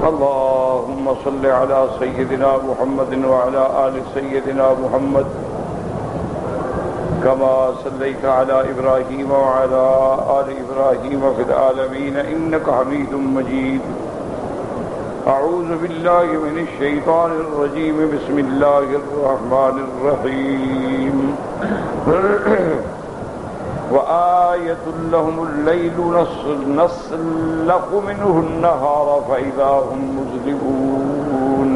اللهم صل على سيدنا محمد وعلى آل سيدنا محمد كما صليت على إبراهيم وعلى آل إبراهيم في العالمين إنك حميد مجيد. أعوذ بالله من الشيطان الرجيم. بسم الله الرحمن الرحيم. وآية لهم الليل نسلخ منه النهار فإذا هم مظلمون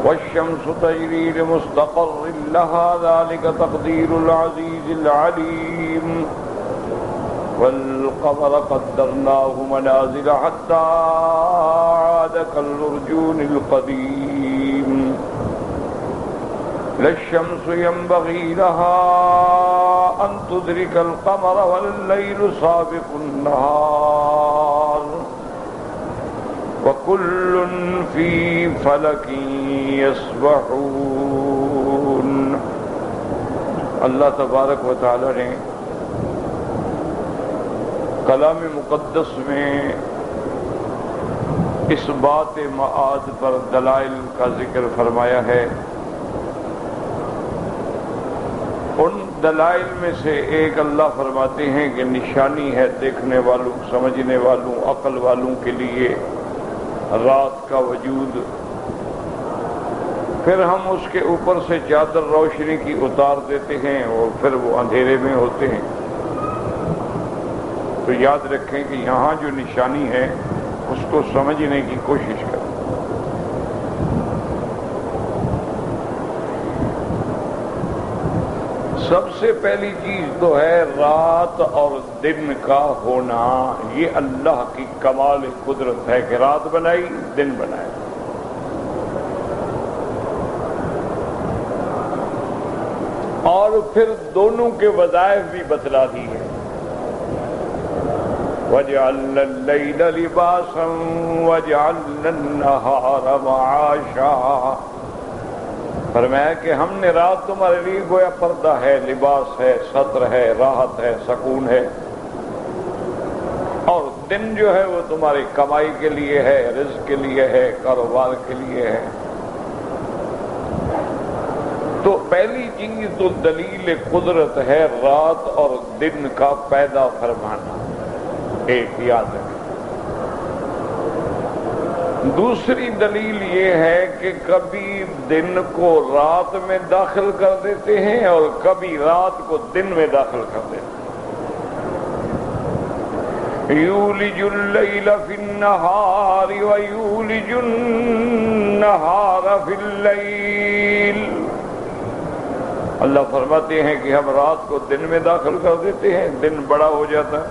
والشمس تجري لمستقر لها ذلك تقدير العزيز العليم والقمر قدرناه منازل حتى عاد كالعرجون القديم لا الشمس ينبغي لها أن تدرك القمر ولا الليل سابق النهار وكل في فلك يسبحون. اللہ تبارک و تعالی نے کلام مقدس میں اس بات معاد پر دلائل کا ذکر فرمایا ہے. ان دلائل میں سے ایک اللہ فرماتے ہیں کہ نشانی ہے دیکھنے والوں، سمجھنے والوں، عقل والوں کے لیے رات کا وجود. پھر ہم اس کے اوپر سے چادر روشنی کی اتار دیتے ہیں اور پھر وہ اندھیرے میں ہوتے ہیں. تو یاد رکھیں کہ یہاں جو نشانی ہے اس کو سمجھنے کی کوشش کریں. سب سے پہلی چیز تو ہے رات اور دن کا ہونا. یہ اللہ کی کمال قدرت ہے کہ رات بنائی، دن بنایا. اور پھر دونوں کے وظائف بھی بتلا دی ہیں. وَجَعَلْنَا اللَّيْلَ لِبَاسًا وَجَعَلْنَا النَّهَارَ مَعَاشًا. فرمایا کہ ہم نے رات تمہارے لیے گویا پردہ ہے، لباس ہے، ستر ہے، راحت ہے، سکون ہے، اور دن جو ہے وہ تمہاری کمائی کے لیے ہے، رزق کے لیے ہے، کاروبار کے لیے ہے. تو پہلی چیز تو دلیل قدرت ہے رات اور دن کا پیدا فرمانا. ایک یاد رکھیں. دوسری دلیل یہ ہے کہ کبھی دن کو رات میں داخل کر دیتے ہیں اور کبھی رات کو دن میں داخل کر دیتے ہیں. یولج اللیل فی النہار ویولج النہار فی اللیل. اللہ فرماتے ہیں کہ ہم رات کو دن میں داخل کر دیتے ہیں، دن بڑا ہو جاتا ہے.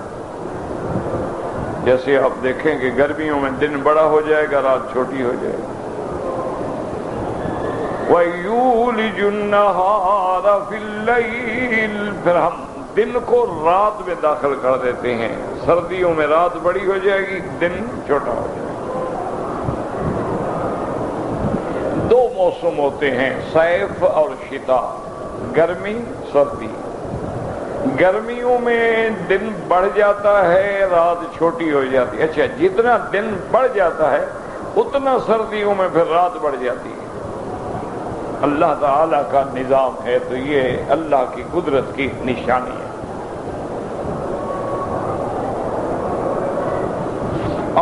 جیسے آپ دیکھیں کہ گرمیوں میں دن بڑا ہو جائے گا، رات چھوٹی ہو جائے گی. وَيُولِجُ النَّهَارَ فِي اللَّيْلِ. پھر ہم دن کو رات میں داخل کر دیتے ہیں. سردیوں میں رات بڑی ہو جائے گی، دن چھوٹا ہو جائے گا. دو موسم ہوتے ہیں، صیف اور شتاء، گرمی سردی. گرمیوں میں دن بڑھ جاتا ہے، رات چھوٹی ہو جاتی ہے. اچھا، جتنا دن بڑھ جاتا ہے اتنا سردیوں میں پھر رات بڑھ جاتی ہے. اللہ تعالی کا نظام ہے. تو یہ اللہ کی قدرت کی نشانی ہے.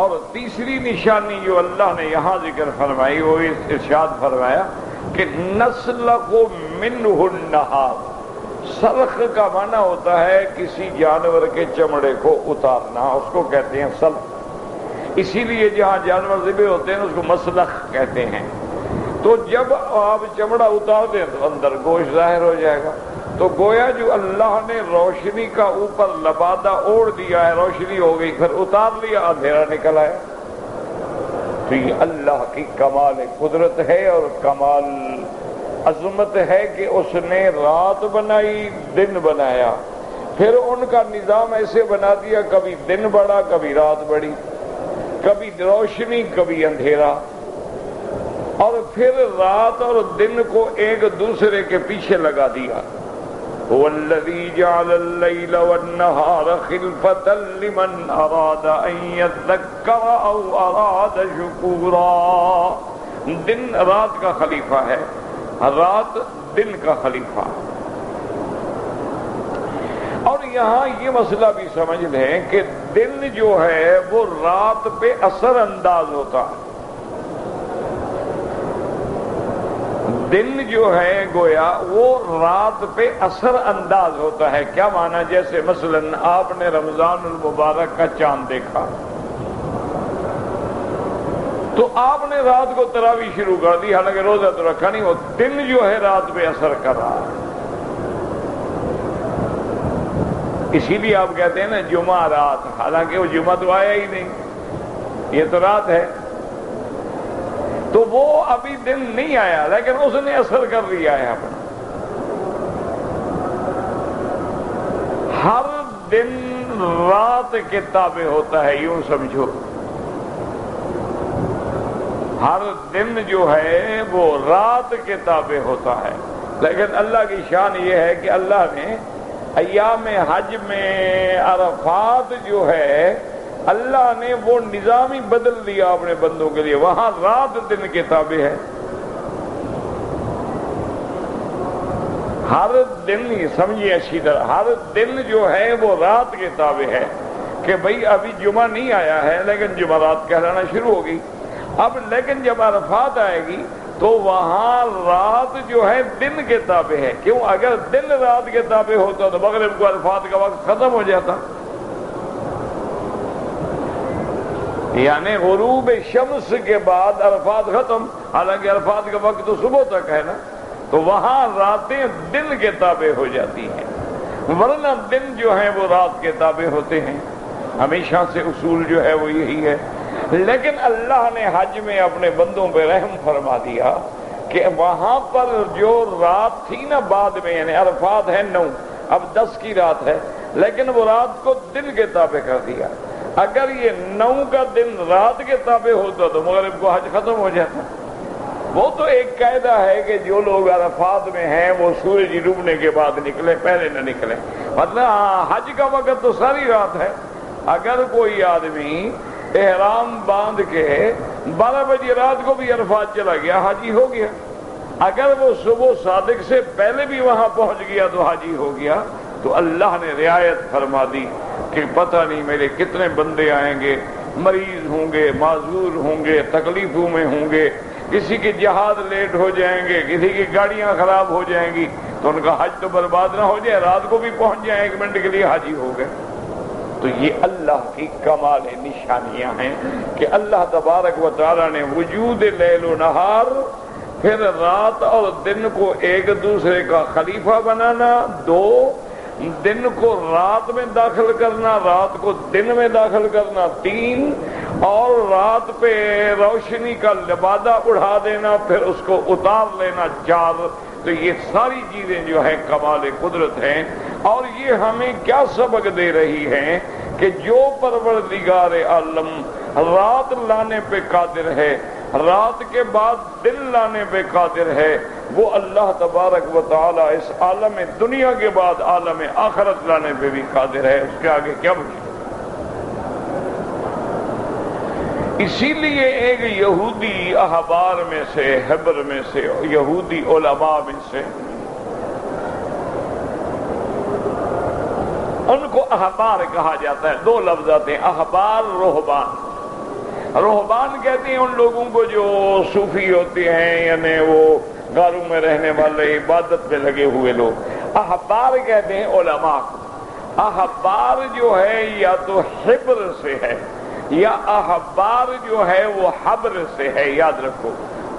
اور تیسری نشانی جو اللہ نے یہاں ذکر فرمائی وہ ارشاد فرمایا کہ نسلخ منہ النہار. سلخ کا معنی ہوتا ہے کسی جانور کے چمڑے کو اتارنا، اس کو کہتے ہیں سلخ. اسی لیے جہاں جانور ذبح ہوتے ہیں اس کو مسلخ کہتے ہیں. تو جب آپ چمڑا اتار دیں تو اندر گوشت ظاہر ہو جائے گا. تو گویا جو اللہ نے روشنی کا اوپر لبادہ اوڑھ دیا ہے، روشنی ہو گئی، پھر اتار لیا، اندھیرا نکل آیا. تو یہ اللہ کی کمال قدرت ہے اور کمال عظمت ہے کہ اس نے رات بنائی، دن بنایا. پھر ان کا نظام ایسے بنا دیا، کبھی دن بڑا کبھی رات بڑی، کبھی روشنی کبھی اندھیرا. اور پھر رات اور دن کو ایک دوسرے کے پیچھے لگا دیا. هو الذي جعل الليل والنهار خلفة لمن أراد أن يذكر أو أراد شكورا. دن رات کا خلیفہ ہے، رات دن کا خلیفہ. اور یہاں یہ مسئلہ بھی سمجھ لیں کہ دن جو ہے وہ رات پہ اثر انداز ہوتا ہے. دن جو ہے گویا وہ رات پہ اثر انداز ہوتا ہے. کیا معنی؟ جیسے مثلا آپ نے رمضان المبارک کا چاند دیکھا تو آپ نے رات کو تراویح شروع کر دی، حالانکہ روزہ تو رکھا نہیں. وہ دن جو ہے رات پہ اثر کر رہا ہے. اسی لیے آپ کہتے ہیں نا جمعہ رات، حالانکہ وہ جمعہ تو آیا ہی نہیں، یہ تو رات ہے. تو وہ ابھی دن نہیں آیا لیکن اس نے اثر کر دیا ہے اپنا. ہر دن رات کے تابع ہوتا ہے، یوں سمجھو. ہر دن جو ہے وہ رات کے تابع ہوتا ہے. لیکن اللہ کی شان یہ ہے کہ اللہ نے ایام حج میں عرفات جو ہے اللہ نے وہ نظام ہی بدل دیا اپنے بندوں کے لیے. وہاں رات دن کے تابع ہے. ہر دن ہی سمجھیے اچھی طرح، ہر دن جو ہے وہ رات کے تابع ہے. کہ بھئی ابھی جمعہ نہیں آیا ہے لیکن جمعرات کہلانا شروع ہوگی. اب لیکن جب عرفات آئے گی تو وہاں رات جو ہے دن کے تابع ہے. کیوں؟ اگر دن رات کے تابع ہوتا تو مغرب کو عرفات کا وقت ختم ہو جاتا. یعنی غروب شمس کے بعد عرفات ختم، حالانکہ عرفات کا وقت تو صبح تک ہے نا. تو وہاں راتیں دن کے تابع ہو جاتی ہیں، ورنہ دن جو ہیں وہ رات کے تابع ہوتے ہیں. ہمیشہ سے اصول جو ہے وہ یہی ہے. لیکن اللہ نے حج میں اپنے بندوں پہ رحم فرما دیا کہ وہاں پر جو رات تھی نا بعد میں، یعنی عرفات ہے 9، اب 10 کی رات ہے، لیکن وہ رات کو دن کے تابع کر دیا. اگر یہ 9 کا دن رات کے تابع ہوتا تو مغرب کو حج ختم ہو جاتا. وہ تو ایک قاعدہ ہے کہ جو لوگ عرفات میں ہیں وہ سورج ڈوبنے کے بعد نکلے، پہلے نہ نکلے. مطلب حج کا وقت تو ساری رات ہے. اگر کوئی آدمی احرام باندھ کے 12 بجے رات کو بھی عرفات چلا گیا، حاجی ہو گیا. اگر وہ صبح صادق سے پہلے بھی وہاں پہنچ گیا تو حاجی ہو گیا. تو اللہ نے رعایت فرما دی کہ پتہ نہیں میرے کتنے بندے آئیں گے، مریض ہوں گے، معذور ہوں گے، تکلیفوں میں ہوں گے، کسی کے جہاز لیٹ ہو جائیں گے، کسی کی گاڑیاں خراب ہو جائیں گی، تو ان کا حج تو برباد نہ ہو جائے، رات کو بھی پہنچ جائیں 1 منٹ کے لیے حاجی ہو گئے. تو یہ اللہ کی کمال نشانیاں ہیں کہ اللہ تبارک و تعالی نے وجود لیل و نہار، پھر رات اور دن کو ایک دوسرے کا خلیفہ بنانا، 2 دن کو رات میں داخل کرنا، رات کو دن میں داخل کرنا، 3 اور رات پہ روشنی کا لبادہ اڑا دینا پھر اس کو اتار لینا، 4. تو یہ ساری چیزیں جو ہیں کمال قدرت ہیں. اور یہ ہمیں کیا سبق دے رہی ہیں کہ جو پروردگار عالم رات لانے پہ قادر ہے، رات کے بعد دن لانے پہ قادر ہے، وہ اللہ تبارک و تعالی اس عالم دنیا کے بعد عالم آخرت لانے پہ بھی قادر ہے. اس کے آگے کیا بچے؟ اسی لیے ایک یہودی احبار میں سے، حبر میں سے، یہودی علماء میں سے، ان کو احبار کہا جاتا ہے. 2 لفظ آتے ہیں، احبار، رہبان. رہبان کہتے ہیں ان لوگوں کو جو صوفی ہوتے ہیں، یعنی وہ غاروں میں رہنے والے، عبادت میں لگے ہوئے لوگ. احبار کہتے ہیں علماء کو. احبار جو ہے یا تو حبر سے ہے یا احبار جو ہے وہ حبر سے ہے. یاد رکھو،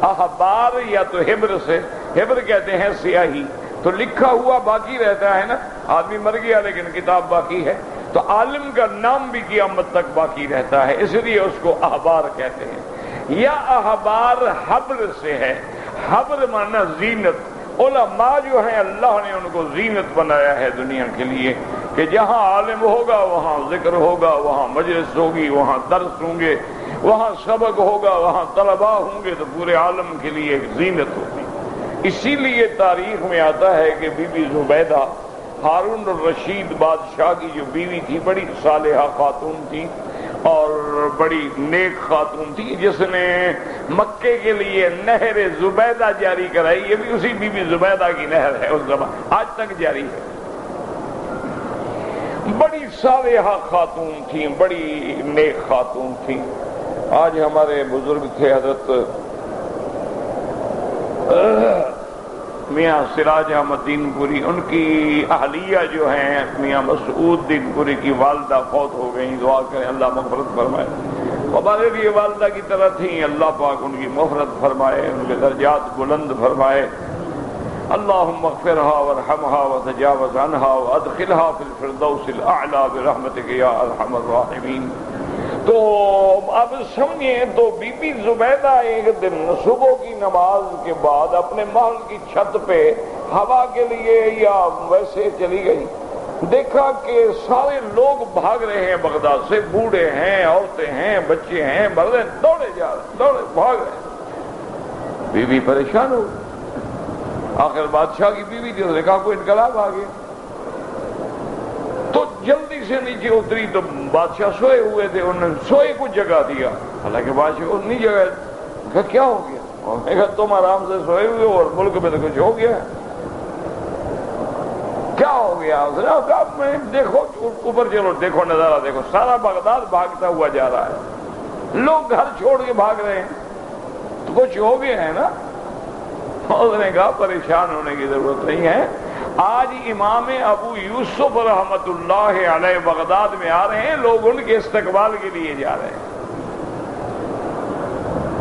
احبار یا تو حبر سے. حبر کہتے ہیں سیاہی، تو لکھا ہوا باقی رہتا ہے نا. آدمی مر گیا لیکن کتاب باقی ہے، تو عالم کا نام بھی قیامت تک باقی رہتا ہے، اس لیے اس کو احبار کہتے ہیں. یا احبار حبر سے ہے. حبر مانا زینت. علماء جو ہیں اللہ نے ان کو زینت بنایا ہے دنیا کے لیے، کہ جہاں عالم ہوگا وہاں ذکر ہوگا، وہاں مجلس ہوگی، وہاں درس ہوں گے، وہاں سبق ہوگا، وہاں طلباء ہوں گے، تو پورے عالم کے لیے ایک زینت ہوگی. اسی لیے تاریخ میں آتا ہے کہ بی بی زبیدہ ہارون الرشید بادشاہ کی جو بیوی تھی بڑی صالحہ خاتون تھی اور بڑی نیک خاتون تھی، جس نے مکے کے لیے نہر زبیدہ جاری کرائی. یہ بھی اسی بی بی زبیدہ کی نہر ہے، اس زمان آج تک جاری ہے. بڑی صالحہ خاتون تھی، بڑی نیک خاتون تھی. آج ہمارے بزرگ تھے حضرت میاں سراج احمد دین پوری، ان کی اہلیہ جو ہیں میاں مسعود دین پوری کی والدہ فوت ہو گئیں. دعا کریں اللہ مغفرت فرمائے. ہمارے لیے والدہ کی طرح تھیں، اللہ پاک ان کی مغفرت فرمائے، ان کے درجات بلند فرمائے. اللہم اغفرها وارحمها وتجاوز عنها وادخلها في الفردوس الاعلی برحمتک یا ارحم الراحمین. تو اب سمجھیں تو بی بی زبیدہ ایک دن صبح کی نماز کے بعد اپنے محل کی چھت پہ ہوا کے لیے یا ویسے چلی گئی. دیکھا کہ سارے لوگ بھاگ رہے ہیں بغداد سے، بوڑھے ہیں، عورتیں ہیں، بچے ہیں، بڑے دوڑے جا رہے، دوڑے بھاگ رہے. بی بی پریشان ہو. آخر بادشاہ کی بیوی تھی، اس نے کہا کوئی انقلاب آ گیا. تو جلدی سے نیچے اتری تو بادشاہ سوئے ہوئے تھے، انہوں نے سوئے کو جگہ دیا. حالانکہ بادشاہ کو نہیں جگہ. کہا کیا ہو گیا؟ میں کہا تم آرام سے سوئے ہوئے اور ملک میں تو کچھ ہو گیا. کیا ہو گیا؟ اس نے کہا میں دیکھو اوپر چلو، دیکھو نظارہ دیکھو، سارا بغداد بھاگتا ہوا جا رہا ہے، لوگ گھر چھوڑ کے بھاگ رہے ہیں، تو کچھ ہو گیا ہے نا. اس نے کہا پریشان ہونے کی ضرورت نہیں ہے. آج امام ابو یوسف رحمت اللہ علیہ بغداد میں آ رہے ہیں، لوگ ان کے استقبال کے لیے جا رہے ہیں.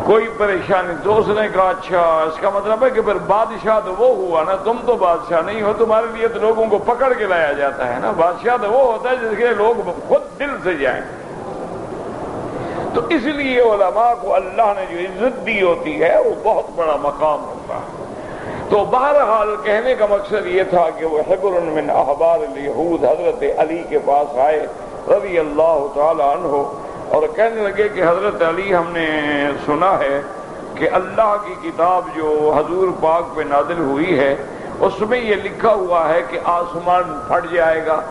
کوئی پریشانی؟ تو اس نے کہا اچھا، اس کا مطلب ہے کہ پھر بادشاہ تو وہ ہوا نا، تم تو بادشاہ نہیں ہو، تمہارے لیے تو لوگوں کو پکڑ کے لایا جاتا ہے نا. بادشاہ تو وہ ہوتا ہے جس کے لوگ خود دل سے جائیں. تو اس لیے علماء کو اللہ نے جو عزت دی ہوتی ہے وہ بہت بڑا مقام ہوتا ہے. تو بہرحال کہنے کا مقصد یہ تھا کہ وہ حبر من احبار الیہود حضرت علی کے پاس آئے رضی اللہ تعالی عنہ اور کہنے لگے کہ حضرت علی، ہم نے سنا ہے کہ اللہ کی کتاب جو حضور پاک پہ نازل ہوئی ہے اس میں یہ لکھا ہوا ہے کہ آسمان پھٹ جائے گا.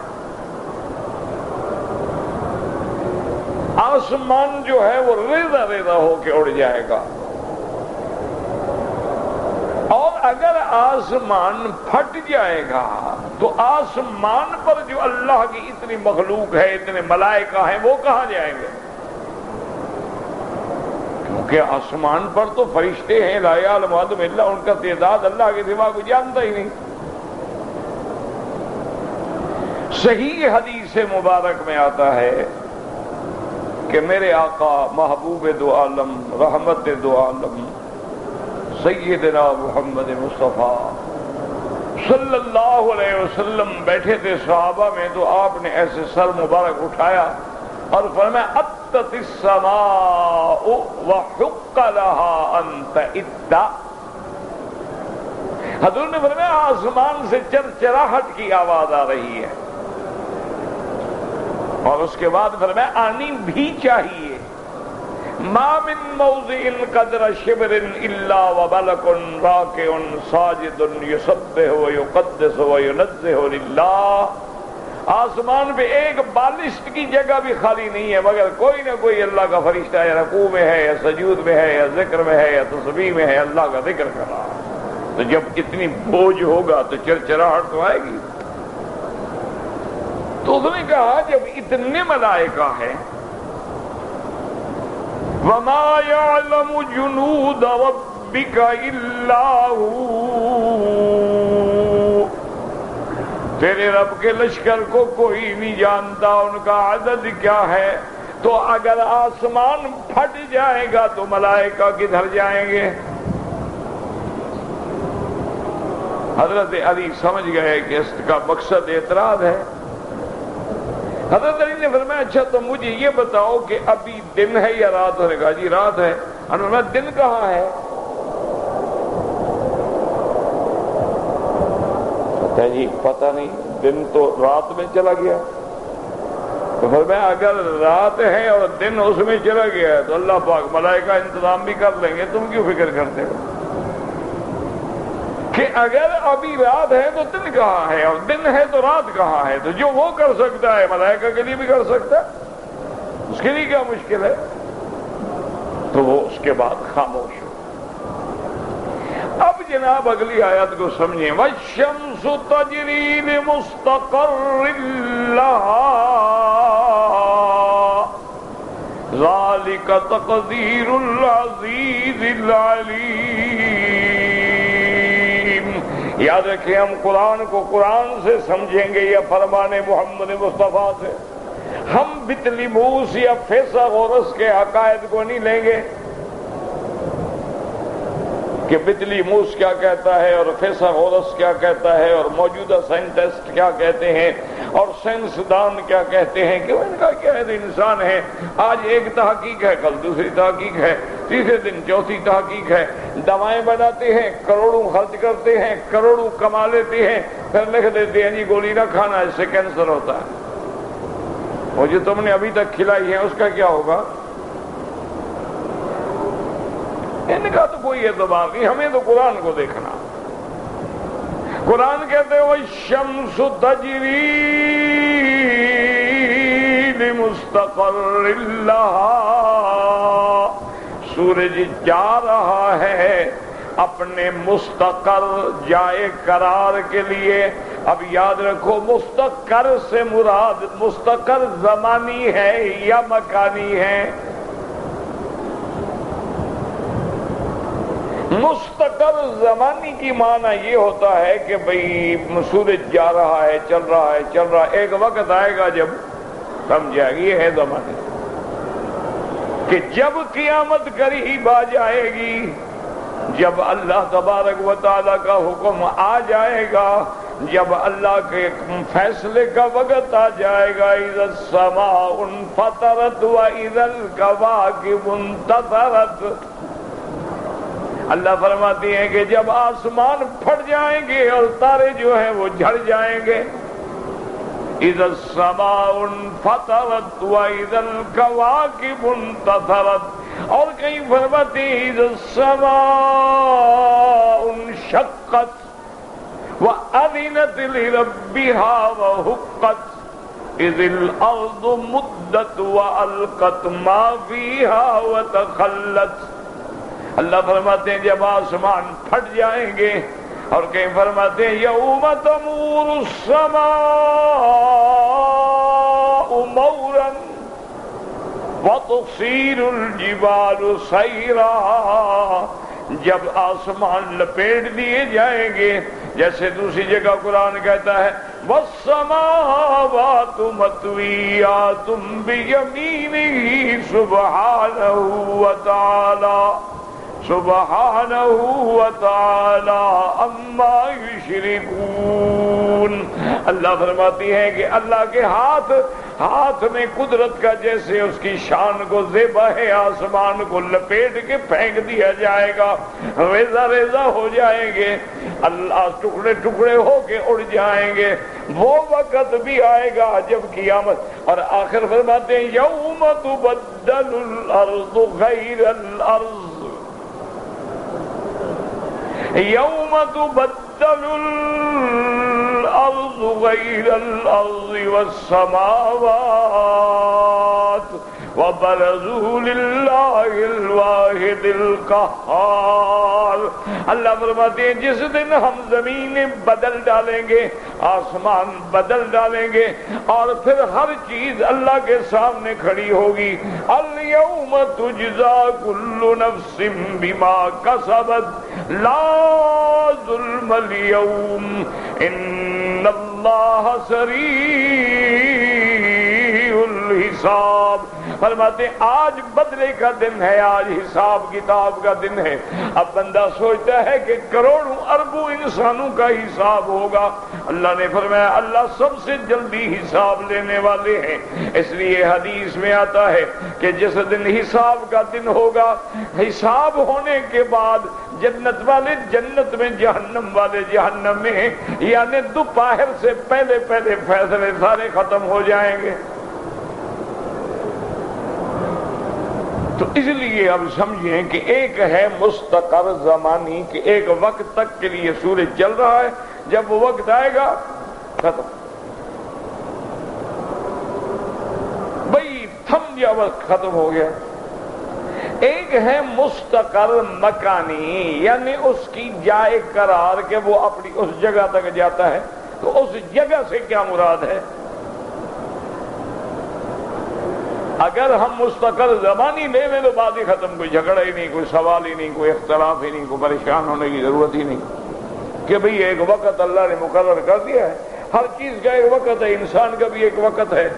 آسمان جو ہے وہ ریزہ ریزہ ہو کے اڑ جائے گا. اور اگر آسمان پھٹ جائے گا تو آسمان پر جو اللہ کی اتنی مخلوق ہے، اتنے ملائکہ ہیں، وہ کہاں جائیں گے؟ کیونکہ آسمان پر تو فرشتے ہیں، لا یعلم الا اللہ، ان کا تعداد اللہ کے سوا کوئی جانتا ہی نہیں. صحیح حدیث مبارک میں آتا ہے کہ میرے آقا محبوب دو عالم، رحمت دو عالم، سیدنا محمد مصطفیٰ صلی اللہ علیہ وسلم بیٹھے تھے صحابہ میں، تو آپ نے ایسے سر مبارک اٹھایا اور فرمایا اتت السماء وحق لها ان تئد. حضور نے فرمایا آسمان سے چرچراہٹ کی آواز آ رہی ہے، اور اس کے بعد فرمایا آنی بھی چاہیے. ما من موضع قدر شبر الا وملک راکع ساجد یسبح ویقدس وینزہ للہ. آسمان پہ ایک بالشت کی جگہ بھی خالی نہیں ہے مگر کوئی نہ کوئی اللہ کا فرشتہ یا رکوع میں ہے یا سجود میں ہے یا ذکر میں ہے یا تسبیح میں ہے، اللہ کا ذکر کر رہا ہے. تو جب اتنی بوجھ ہوگا تو چرچراہٹ تو آئے گی. تو اس نے کہا جب اتنے ملائکہ ہیں، وَمَا يَعْلَمُ جُنُودَ رَبِّكَ إِلَّا هُوَ، تیرے رب کے لشکر کو کوئی نہیں جانتا ان کا عدد کیا ہے. تو اگر آسمان پھٹ جائے گا تو ملائکہ کدھر جائیں گے؟ حضرت علی سمجھ گئے کہ اس کا مقصد اعتراض ہے. حضرت علی نے فرمایا اچھا تو مجھے یہ بتاؤ کہ ابھی دن ہے یا رات؟ نے کہا جی رات ہے. انہوں نے دن کہاں ہے؟ کہتا جی پتہ نہیں، دن تو رات میں چلا گیا. تو فرمایا اگر رات ہے اور دن اس میں چلا گیا ہے تو اللہ پاک ملائکہ انتظام بھی کر لیں گے، تم کیوں فکر کرتے ہو؟ کہ اگر ابھی رات ہے تو دن کہاں ہے، اور دن ہے تو رات کہاں ہے؟ تو جو وہ کر سکتا ہے ملائکہ کے لیے بھی کر سکتا ہے، اس کے لیے کیا مشکل ہے؟ تو وہ اس کے بعد خاموش ہو۔ اب جناب اگلی آیت کو سمجھیں، وَالشَّمْسُ تَجْرِي لِمُسْتَقَرٍّ لَهَا ذَلِكَ تَقْدِيرُ الْعَزِيزِ الْعَلِيمِ۔ یاد رکھیں، ہم قرآن کو قرآن سے سمجھیں گے یا فرمان محمد مصطفیٰ سے؟ ہم بطلیموس یا فیثاغورس کے عقائد کو نہیں لیں گے کہ بطلیموس کیا کہتا ہے اور فیثاغورس کیا کہتا ہے اور موجودہ سائنٹسٹ کیا کہتے ہیں اور سائنسدان کیا کہتے ہیں، کہ ان کا کیا ہے؟ انسان ہے، آج ایک تحقیق ہے، کل دوسری تحقیق ہے، تیسرے دن چوتھی تحقیق ہے، دوائیں بناتے ہیں، کروڑوں خرچ کرتے ہیں، کروڑوں کما لیتے ہیں، پھر لکھ دیتے ہیں جی گولی نہ کھانا، اس سے کینسر ہوتا ہے۔ وہ جو تم نے ابھی تک کھلائی ہے اس کا کیا ہوگا؟ ان کا تو کوئی اعتبار نہیں، ہمیں تو قرآن کو دیکھنا۔ قرآن کہتے ہیں وَالشَّمْسُ تَجْرِي لِمُسْتَقَرٍّ لَهَا، سورج جا رہا ہے اپنے مستقر جائے قرار کے لیے۔ اب یاد رکھو، مستقر سے مراد مستقر زمانی ہے یا مکانی ہے؟ مستقر زمانی کی معنی یہ ہوتا ہے کہ بھئی سورج جا رہا ہے، چل رہا ہے، چل رہا ہے، ایک وقت آئے گا جب سمجھ جائے گی، یہ ہے زمانی، کہ جب قیامت قریب آ جائے گی، جب اللہ تبارک و تعالیٰ کا حکم آ جائے گا، جب اللہ کے فیصلے کا وقت آ جائے گا، اذا السماء انفطرت واذا الکواکب انتثرت، اللہ فرماتی ہیں کہ جب آسمان پھٹ جائیں گے اور تارے جو ہیں وہ جھڑ جائیں گے، اذا السماء انفطرت واذا الکواکب انتثرت، اور کہیں فرماتی ہیں اذا السماء انشقت وَأَذِنَتْ لِرَبِّهَا وَحُقَّتْ إِذِ الْأَرْضُ مُدَّتْ وَأَلْقَتْ مَا فِيهَا وَتَخَلَّتْ۔ اللہ فرماتے ہیں جب آسمان پھٹ جائیں گے، اور کہیں فرماتے ہیں یَوْمَ تَمُورُ السَّمَاءُ مَوْرًا وَتُصِيرُ الْجِبَالُ سَيْرًا، جب آسمان لپیٹ دیے جائیں گے، جیسے دوسری جگہ قرآن کہتا ہے وَالسَّمَاوَاتُ مَطْوِيَّاتٌ بِيَمِينِهِ سُبْحَانَهُ وَتَعَالَى عَمَّا يُشْرِكُونَ۔ اللہ فرماتی ہے کہ اللہ کے ہاتھ میں قدرت کا جیسے اس کی شان کو زیبا ہے، آسمان کو لپیٹ کے پھینک دیا جائے گا، ریزہ ریزہ ہو جائیں گے، اللہ ٹکڑے ٹکڑے ہو کے اڑ جائیں گے۔ وہ وقت بھی آئے گا جب قیامت، اور آخر فرماتے ہیں یوم تبدل الارض غیر الارض، یوم تبدل الارض غیر الارض والسماوات وبرزوا للہ الواحد القہار۔ اللہ فرماتے ہیں جس دن ہم زمینیں بدل ڈالیں گے، آسمان بدل ڈالیں گے، اور پھر ہر چیز اللہ کے سامنے کھڑی ہوگی۔ الیوم تجزا کل نفس بما کسبت لا ظلم اليوم ان اللہ سریع الحساب۔ فرماتے آج بدلے کا دن ہے، آج حساب کتاب کا دن ہے۔ اب بندہ سوچتا ہے کہ کروڑوں اربوں انسانوں کا حساب ہوگا، اللہ نے فرمایا اللہ سب سے جلدی حساب لینے والے ہیں۔ اس لیے حدیث میں آتا ہے کہ جس دن حساب کا دن ہوگا، حساب ہونے کے بعد جنت والے جنت میں، جہنم والے جہنم میں، یعنی دوپہر سے پہلے پہلے فیصلے سارے ختم ہو جائیں گے۔ تو اس لیے اب سمجھیں کہ ایک ہے مستقر زمانی کہ ایک وقت تک کے لیے سورج چل رہا ہے، جب وہ وقت آئے گا ختم، بھئی تھم گیا، وقت ختم ہو گیا۔ ایک ہے مستقر مکانی، یعنی اس کی جائے قرار کہ وہ اپنی اس جگہ تک جاتا ہے، تو اس جگہ سے کیا مراد ہے؟ اگر ہم مستقل زمانی لے لیں تو بات ہی ختم، کوئی جھگڑا ہی نہیں، کوئی سوال ہی نہیں، کوئی اختلاف ہی نہیں، کوئی پریشان ہونے کی ضرورت ہی نہیں کہ بھئی ایک وقت اللہ نے مقرر کر دیا ہے۔ ہر چیز کا ایک وقت ہے، انسان کا بھی ایک وقت ہے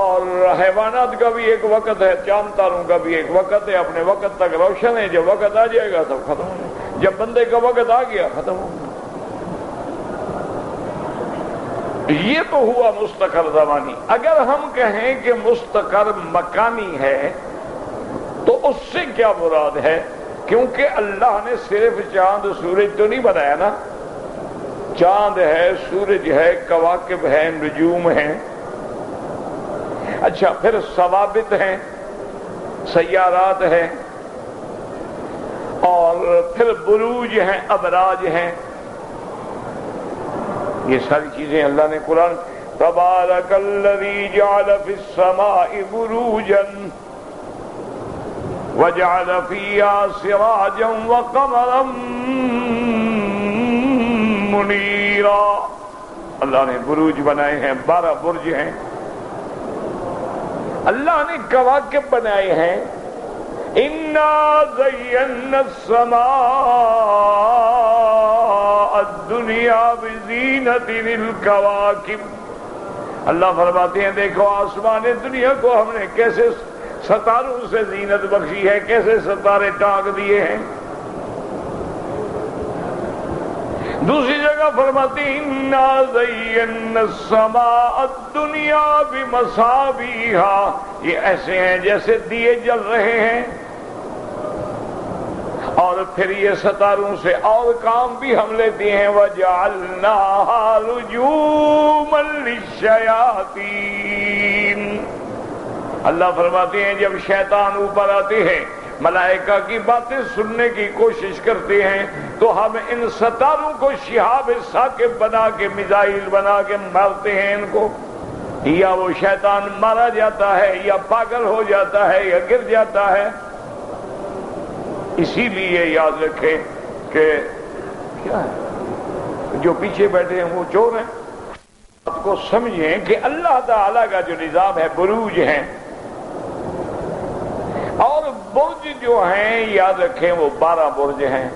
اور حیوانات کا بھی ایک وقت ہے، چاند تاروں کا بھی ایک وقت ہے، اپنے وقت تک روشن ہے، جب وقت آ جائے گا تب ختم ہو جائے گا، جب بندے کا وقت آ گیا ختم ہو گیا۔ یہ تو ہوا مستقر زمانی۔ اگر ہم کہیں کہ مستقر مکانی ہے تو اس سے کیا مراد ہے؟ کیونکہ اللہ نے صرف چاند سورج تو نہیں بنایا نا، چاند ہے، سورج ہے، کواکب ہے، نجوم ہیں، اچھا پھر ثوابت ہیں، سیارات ہیں، اور پھر بروج ہیں، ابراج ہیں، یہ ساری چیزیں اللہ نے قرآن تبارک الذی جعل فی السماء بروجا وجعل فیہا سراجا وقمرا منیرا، اللہ نے بروج بنائے ہیں، 12 برج ہیں، اللہ نے کواکب بنائے ہیں، انا زینا السماء الدنیا بزینت للکواکب، اللہ فرماتے ہیں دیکھو آسمان دنیا کو ہم نے کیسے ستاروں سے زینت بخشی ہے، کیسے ستارے ٹانک دیے ہیں۔ دوسری جگہ فرماتی ہیں انا زینا السماء الدنیا بمصابیح، یہ ایسے ہیں جیسے دیے جل رہے ہیں، اور پھر یہ ستاروں سے اور کام بھی ہم لیتے ہیں، وَجَعَلْنَاهَا رُجُومًا لِلشَّيَاطِينِ، اللہ فرماتے ہیں جب شیطان اوپر آتے ہیں ملائکہ کی باتیں سننے کی کوشش کرتے ہیں تو ہم ان ستاروں کو شہاب ثاقب بنا کے، میزائل بنا کے مارتے ہیں ان کو، یا وہ شیطان مارا جاتا ہے یا پاگل ہو جاتا ہے یا گر جاتا ہے۔ اسی لیے یاد رکھیں کہ کیا ہے جو پیچھے بیٹھے ہیں وہ چور ہیں، آپ کو سمجھیں کہ اللہ تعالیٰ کا جو نظام ہے بروج ہیں، اور برج جو ہیں یاد رکھیں وہ 12 برج ہیں۔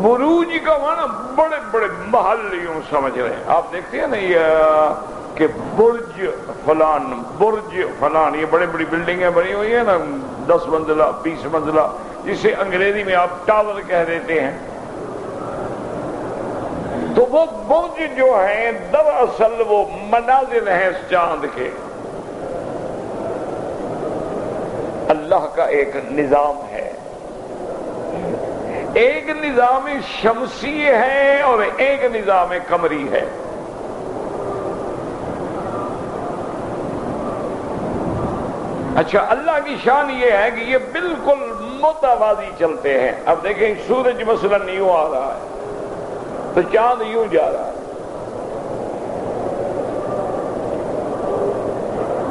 بروج کا معنی بڑے بڑے محل یوں سمجھ رہے ہیں، آپ دیکھتے ہیں نا یہ کہ برج فلان، برج فلان، یہ بڑی بڑی بلڈنگیں بنی ہوئی ہیں نا، 10 منزلہ 20 منزلہ، جسے انگریزی میں آپ ٹاور کہہ دیتے ہیں، تو وہ برج جو ہیں دراصل وہ منازل ہیں اس چاند کے۔ اللہ کا ایک نظام ہے، ایک نظام شمسی ہے اور ایک نظام قمری ہے۔ اچھا اللہ کی شان یہ ہے کہ یہ بالکل متوازی چلتے ہیں۔ اب دیکھیں سورج مثلا یوں آ رہا ہے تو چاند یوں جا رہا ہے،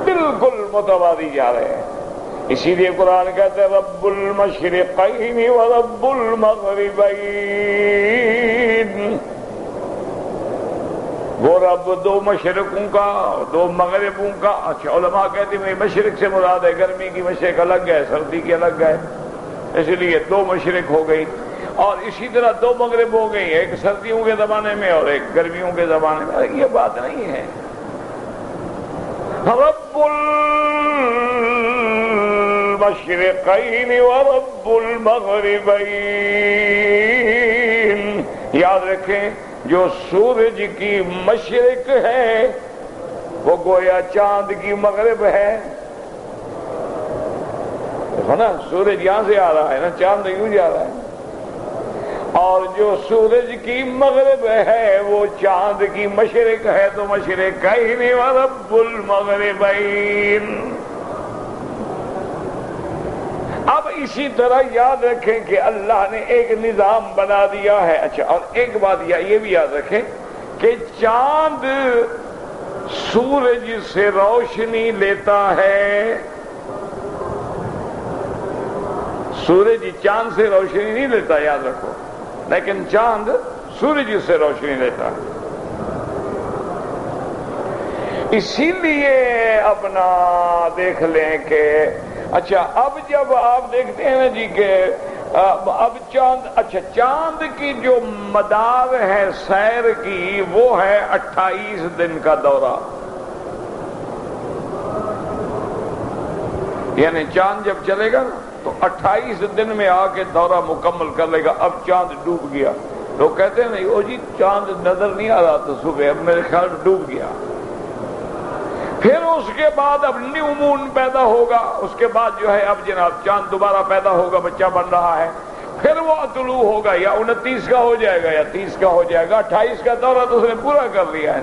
بالکل متوازی جا رہے ہیں۔ اسی لیے قرآن کہتے ہیں رب المشرقین ورب المغربین، وہ رب دو مشرقوں کا دو مغربوں کا۔ اچھا علماء کہتے ہیں مشرق سے مراد ہے گرمی کی مشرق الگ ہے، سردی کی الگ ہے، اس لیے 2 مشرق ہو گئی، اور اسی طرح 2 مغرب ہو گئی، ایک سردیوں کے زمانے میں اور ایک گرمیوں کے زمانے میں۔ یہ بات نہیں ہے، رب المشرقین ورب المغربین، یاد رکھیں جو سورج کی مشرق ہے وہ گویا چاند کی مغرب ہے، دیکھو نا سورج یہاں سے آ رہا ہے نا، چاند یوں جا رہا ہے، اور جو سورج کی مغرب ہے وہ چاند کی مشرق ہے، تو مشرقین ورب المغربین۔ اسی طرح یاد رکھیں کہ اللہ نے ایک نظام بنا دیا ہے. اچھا، اور ایک بات یہ بھی یاد رکھیں کہ چاند سورج سے روشنی لیتا ہے. سورج چاند سے روشنی نہیں لیتا، یاد رکھو، لیکن چاند سورج سے روشنی لیتا ہے. اسی لیے اپنا دیکھ لیں کہ اچھا اب جب آپ دیکھتے ہیں نا جی کہ اب چاند، اچھا چاند کی جو مدار ہے سیر کی وہ ہے 28 دن کا دورہ. یعنی چاند جب چلے گا نا تو 28 دن میں آ کے دورہ مکمل کر لے گا. اب چاند ڈوب گیا، لوگ کہتے ہیں نہیں او جی چاند نظر نہیں آ رہا تو صبح، اب میرے خیال ڈوب گیا. پھر اس کے بعد اب نیو مون پیدا ہوگا، اس کے بعد جو ہے اب جناب چاند دوبارہ پیدا ہوگا، بچہ بن رہا ہے، پھر وہ طلوع ہوگا، یا 29 کا ہو جائے گا یا 30 کا ہو جائے گا. 28 کا دورہ تو اس نے پورا کر لیا ہے.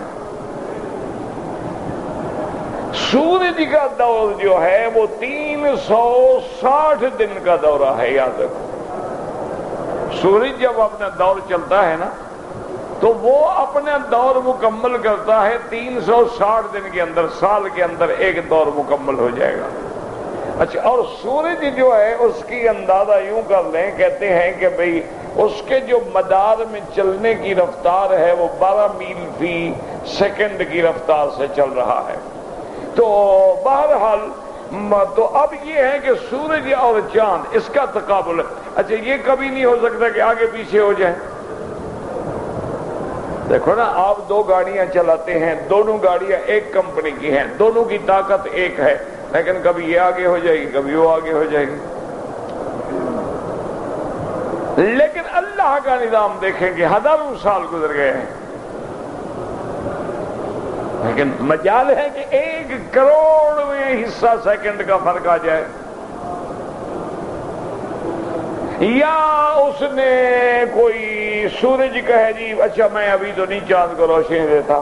سورج کا دور جو ہے وہ 360 دن کا دورہ ہے. یاد رکھو، سورج جب اپنا دور چلتا ہے نا تو وہ اپنا دور مکمل کرتا ہے 360 دن کے اندر، سال کے اندر ایک دور مکمل ہو جائے گا. اچھا، اور سورج جو ہے اس کی اندازہ یوں کر لیں، کہتے ہیں کہ بھئی اس کے جو مدار میں چلنے کی رفتار ہے وہ 12 میل فی سیکنڈ کی رفتار سے چل رہا ہے. تو بہرحال تو اب یہ ہے کہ سورج اور چاند اس کا تقابل ہے. اچھا، یہ کبھی نہیں ہو سکتا کہ آگے پیچھے ہو جائے. دیکھو نا، آپ 2 گاڑیاں چلاتے ہیں، دونوں گاڑیاں ایک کمپنی کی ہیں، دونوں کی طاقت ایک ہے، لیکن کبھی یہ آگے ہو جائے گی کبھی وہ آگے ہو جائے گی. لیکن اللہ کا نظام دیکھیں کہ ہزاروں سال گزر گئے ہیں، لیکن مجال ہے کہ 1 کروڑویں حصہ سیکنڈ کا فرق آ جائے، یا اس نے کوئی سورج کہے جی اچھا میں ابھی تو نہیں چاند کو روشنی دیتا،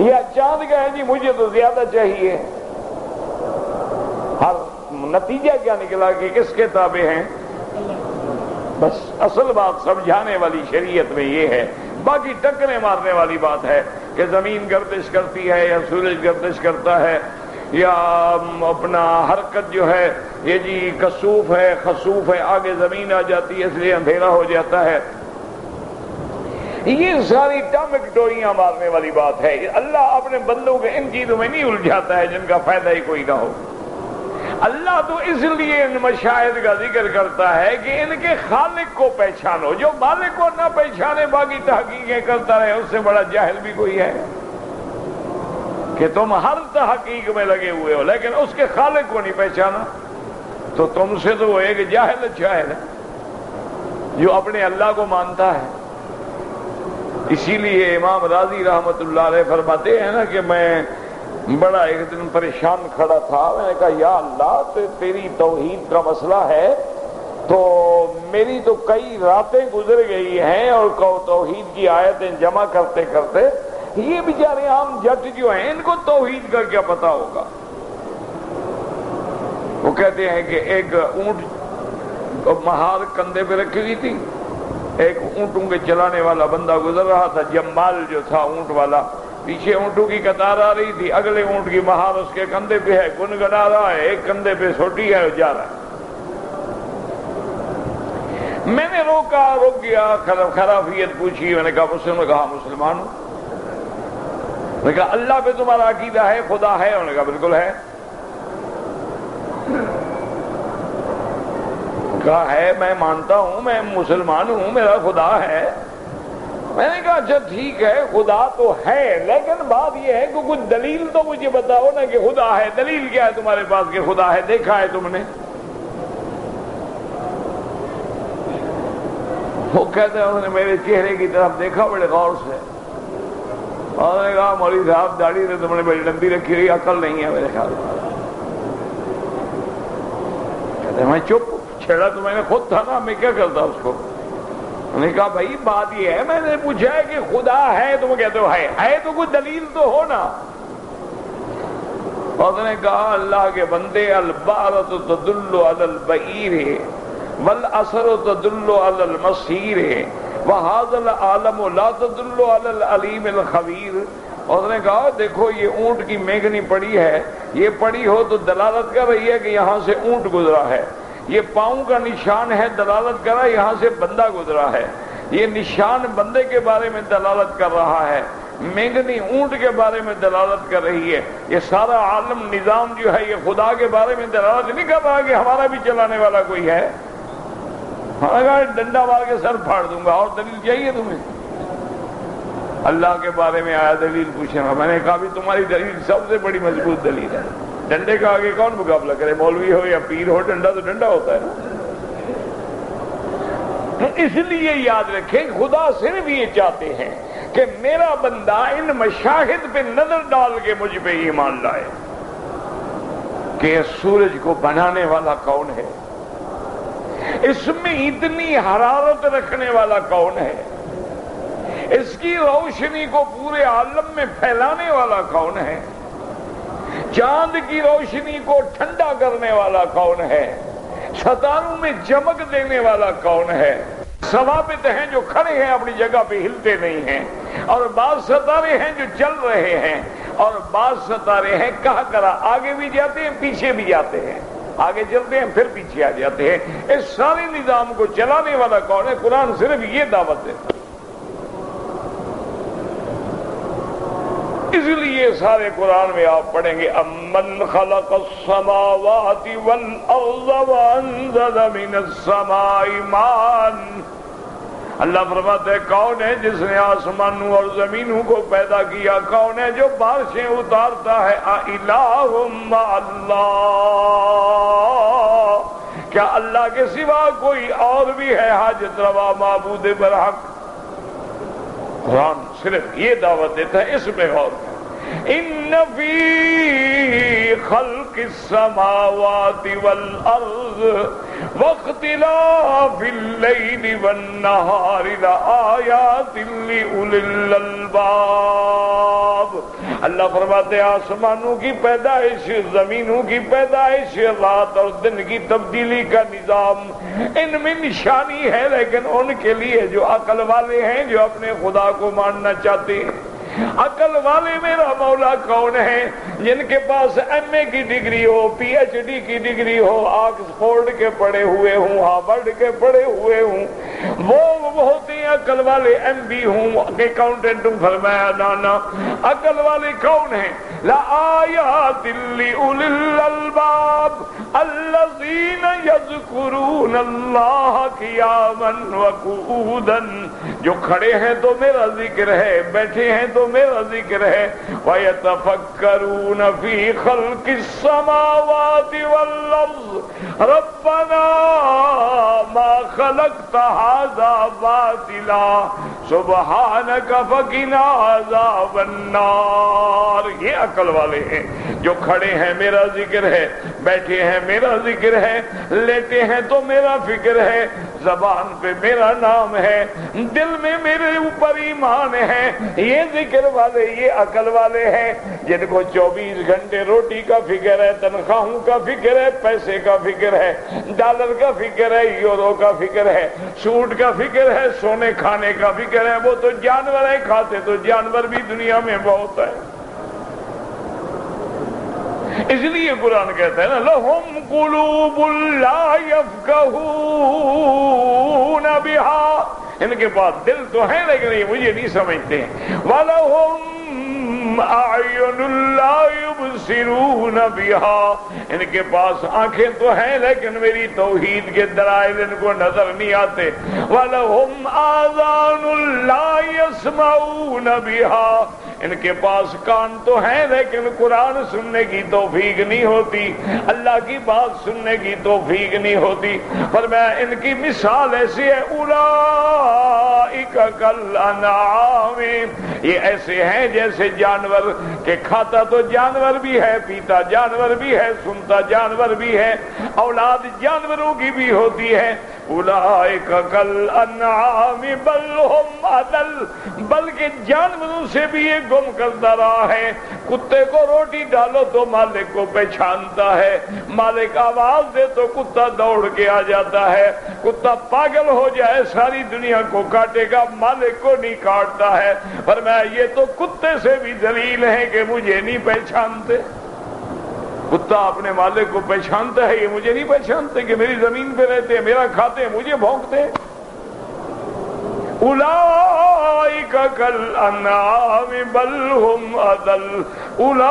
یا چاند کہے جی مجھے تو زیادہ چاہیے. ہر نتیجہ کیا نکلا کہ کس کے تابع ہیں؟ بس اصل بات سمجھانے والی شریعت میں یہ ہے. باقی ٹکرے مارنے والی بات ہے کہ زمین گردش کرتی ہے یا سورج گردش کرتا ہے یا اپنا حرکت جو ہے یہ جی کسوف ہے خسوف ہے، آگے زمین آ جاتی ہے اس لیے اندھیرا ہو جاتا ہے. یہ ساری ٹامکٹوئیاں مارنے والی بات ہے. اللہ اپنے بندوں کے ان چیزوں میں نہیں الجھاتا ہے جن کا فائدہ ہی کوئی نہ ہو. اللہ تو اس لیے ان مشاہد کا ذکر کرتا ہے کہ ان کے خالق کو پہچانو. جو مالک کو نہ پہچانے باقی تحقیقیں کرتا رہے اس سے بڑا جاہل بھی کوئی ہے. کہ تم ہر تحقیق میں لگے ہوئے ہو لیکن اس کے خالق کو نہیں پہچانا تو تم سے تو وہ ایک جاہل ہے جو اپنے اللہ کو مانتا ہے. اسی لیے امام راضی رحمت اللہ علیہ فرماتے ہیں نا کہ میں بڑا ایک دن پریشان کھڑا تھا، میں نے کہا یا اللہ تیری توحید کا مسئلہ ہے تو میری تو کئی راتیں گزر گئی ہیں اور توحید کی آیتیں جمع کرتے کرتے یہ بیچارے عام جٹ جو ہیں ان کو توحید کا کیا پتا ہوگا. وہ کہتے ہیں کہ ایک اونٹ مہار کندھے پہ رکھی ہوئی تھی، ایک اونٹوں کے چلانے والا بندہ گزر رہا تھا، جمال جو تھا اونٹ والا، پیچھے اونٹوں کی قطار آ رہی تھی، اگلے اونٹ کی مہار اس کے کندھے پہ ہے، گنگنا رہا ہے، ایک کندھے پہ سوٹی ہے جا رہا ہے. میں نے رک گیا، خرافیت پوچھی، میں نے کہا مسلم؟ نے کہا مسلمان ہوں. میں نے کہا اللہ پہ تمہارا عقیدہ ہے، خدا ہے؟ انہوں نے کہا بالکل ہے. کہا ہے میں مانتا ہوں، میں مسلمان ہوں، میرا خدا ہے. میں نے کہا اچھا ٹھیک ہے خدا تو ہے لیکن بات یہ ہے کہ کچھ دلیل تو مجھے بتاؤ نا کہ خدا ہے. دلیل کیا ہے تمہارے پاس کہ خدا ہے؟ دیکھا ہے تم نے؟ وہ کہتے ہیں انہوں نے میرے چہرے کی طرف دیکھا بڑے غور سے اور نے کہا مولوی صاحب داڑھی سے تم نے بڑی لمبی رکھی ہوئی، عقل نہیں ہے میرے خیال میں. کہتے ہیں میں چپ، چھیڑا تو میں نے خود تھا نا، میں کیا کرتا اس کو. انہوں نے کہا بھائی بات یہ ہے میں نے پوچھا ہے کہ خدا ہے، تم کہتے ہو ہے تو کوئی دلیل تو ہو نا. اس نے کہا اللہ کے بندے البعرۃ تدل علی البعیر والاسر تدل علی المسیر وہذا العالم لا تدل علی العلیم الخبیر۔ اس نے کہا دیکھو یہ اونٹ کی مینگنی پڑی ہے، یہ پڑی ہو تو دلالت کر رہی ہے کہ یہاں سے اونٹ گزرا ہے، یہ پاؤں کا نشان ہے دلالت کر رہا ہے یہاں سے بندہ گزرا ہے، یہ نشان بندے کے بارے میں دلالت کر رہا ہے، مینگنی اونٹ کے بارے میں دلالت کر رہی ہے، یہ سارا عالم نظام جو ہے یہ خدا کے بارے میں دلالت نہیں کر رہا کہ ہمارا بھی چلانے والا کوئی ہے؟ ڈنڈا مار کے سر پھاڑ دوں گا، اور دلیل چاہیے تمہیں؟ اللہ کے بارے میں آیا دلیل پوچھیں گا، میں نے کہا بھی تمہاری دلیل سب سے بڑی مضبوط دلیل ہے، ڈنڈے کا آگے کون مقابلہ کرے؟ مولوی ہو یا پیر ہو، ڈنڈا تو ڈنڈا ہوتا ہے نا۔ اس لیے یاد رکھیں خدا صرف یہ چاہتے ہیں کہ میرا بندہ ان مشاہد پہ نظر ڈال کے مجھ پہ ایمان لائے کہ سورج کو بنانے والا کون ہے، اس میں اتنی حرارت رکھنے والا کون ہے، اس کی روشنی کو پورے عالم میں پھیلانے والا کون ہے، چاند کی روشنی کو ٹھنڈا کرنے والا کون ہے، ستاروں میں چمک دینے والا کون ہے۔ ثوابت ہیں جو کھڑے ہیں اپنی جگہ پہ ہلتے نہیں ہیں، اور بعض ستارے ہیں جو چل رہے ہیں، اور بعض ستارے ہیں کہا کرا آگے بھی جاتے ہیں پیچھے بھی جاتے ہیں، آگے چلتے ہیں پھر پیچھے آ جاتے ہیں۔ اس سارے نظام کو چلانے والا کون ہے؟ قرآن صرف یہ دعوت دیتا۔ اس لیے سارے قرآن میں آپ پڑھیں گے امن خلق السماوات والارض وانزل من السماء ماء، اللہ فرماتا ہے کون ہے جس نے آسمانوں اور زمینوں کو پیدا کیا، کون ہے جو بارشیں اتارتا ہے، الہ مع اللہ، کیا اللہ کے سوا کوئی اور بھی ہے حاجت روا معبود برحق؟ قرآن صرف یہ دعوت دیتا ہے، اس میں غور ان فی خلق السماوات والارض واختلاف اللیل والنہار لآیات لأولی الالباب۔ اللہ فرماتے ہیں آسمانوں کی پیدائش، زمینوں کی پیدائش، رات اور دن کی تبدیلی کا نظام ان میں نشانی ہے، لیکن ان کے لیے جو عقل والے ہیں، جو اپنے خدا کو ماننا چاہتے ہیں۔ عقل والے میرا مولا کون ہے؟ جن کے پاس ایم اے کی ڈگری ہو، پی ایچ ڈی کی ڈگری ہو، آکسفورڈ کے پڑھے ہوئے ہوں، ہارورڈ کے پڑھے ہوئے ہوں، وہ ہوتے ہیں عقل والے، ایم بی ہوں، اکاؤنٹنٹ ہوں۔ فرمایا نانا، عقل والے کون ہیں؟ لآیات لأولی الالباب الذین یذکرون اللہ قیاما وقعودا، جو کھڑے ہیں تو میرا ذکر ہے، بیٹھے ہیں تو میرا ذکر ہے، وَيَتَفَكَّرُونَ فِي خَلْقِ السَّمَاوَاتِ وَالْأَرْضِ رَبَّنَا مَا خَلَقْتَ هَذَا بَاطِلًا سُبْحَانَكَ فَقِنَا عَذَابَ النَّارِ۔ یہ عقل والے ہیں جو کھڑے ہیں میرا ذکر ہے، بیٹھے ہیں میرا ذکر ہے، لیٹے ہیں تو میرا فکر ہے، زبان پہ میرا نام ہے، دل میں میرے اوپر ایمان ہے۔ یہ ذکر والے، یہ عقل والے ہیں جن کو 24 گھنٹے روٹی کا فکر ہے، تنخواہوں کا فکر ہے، پیسے کا فکر ہے، ڈالر کا فکر ہے، یورو کا فکر ہے، سوٹ کا فکر ہے، سونے کھانے کا فکر ہے۔ وہ تو جانور ہیں، کھاتے تو جانور بھی دنیا میں بہت ہے۔ اس لیے قرآن کہتا ہے نا لَهُمْ قُلُوبٌ لَا يَفْقَهُونَ بِهَا، ان کے پاس دل تو ہے لیکن یہ مجھے نہیں سمجھتے ہیں۔ وَلَهُمْ أَعْيُنٌ لَا يُبْصِرُونَ بِهَا، ان کے پاس آنکھیں تو ہیں لیکن میری توحید کے دلائل ان کو نظر نہیں آتے۔ وَلَهُمْ آذَانٌ لَا يَسْمَعُونَ بِهَا، ان کے پاس کان تو ہیں لیکن قرآن سننے کی توفیق نہیں ہوتی، اللہ کی بات سننے کی توفیق نہیں ہوتی۔ فرمایا ان کی مثال ایسی ہے اولئک کالانعام، یہ ایسے ہیں جیسے جانور، کہ کھاتا تو جانور بھی ہے، پیتا جانور بھی ہے، سنتا جانور بھی ہے، اولاد جانوروں کی بھی ہوتی ہے، اولئک کالانعام بل ہم اضل، بلکہ جانوروں سے بھی یہ گم کرتا رہا ہے۔ کتے کو روٹی ڈالو تو مالک کو پہچانتا ہے، مالک آواز دے تو کتا دوڑ کے آ جاتا ہے۔ کتا پاگل ہو جائے ساری دنیا کو کاٹے گا، مالک کو نہیں کاٹتا ہے۔ فرمایا یہ تو کتے سے بھی ذلیل ہیں کہ مجھے نہیں پہچانتے۔ کتا اپنے مالک کو پہچانتا ہے، یہ مجھے نہیں پہچانتے کہ میری زمین پہ رہتے ہیں، میرا کھاتے ہیں، مجھے بھونکتے ہیں۔ اولئک کالانعام بل ہم اضل اولئک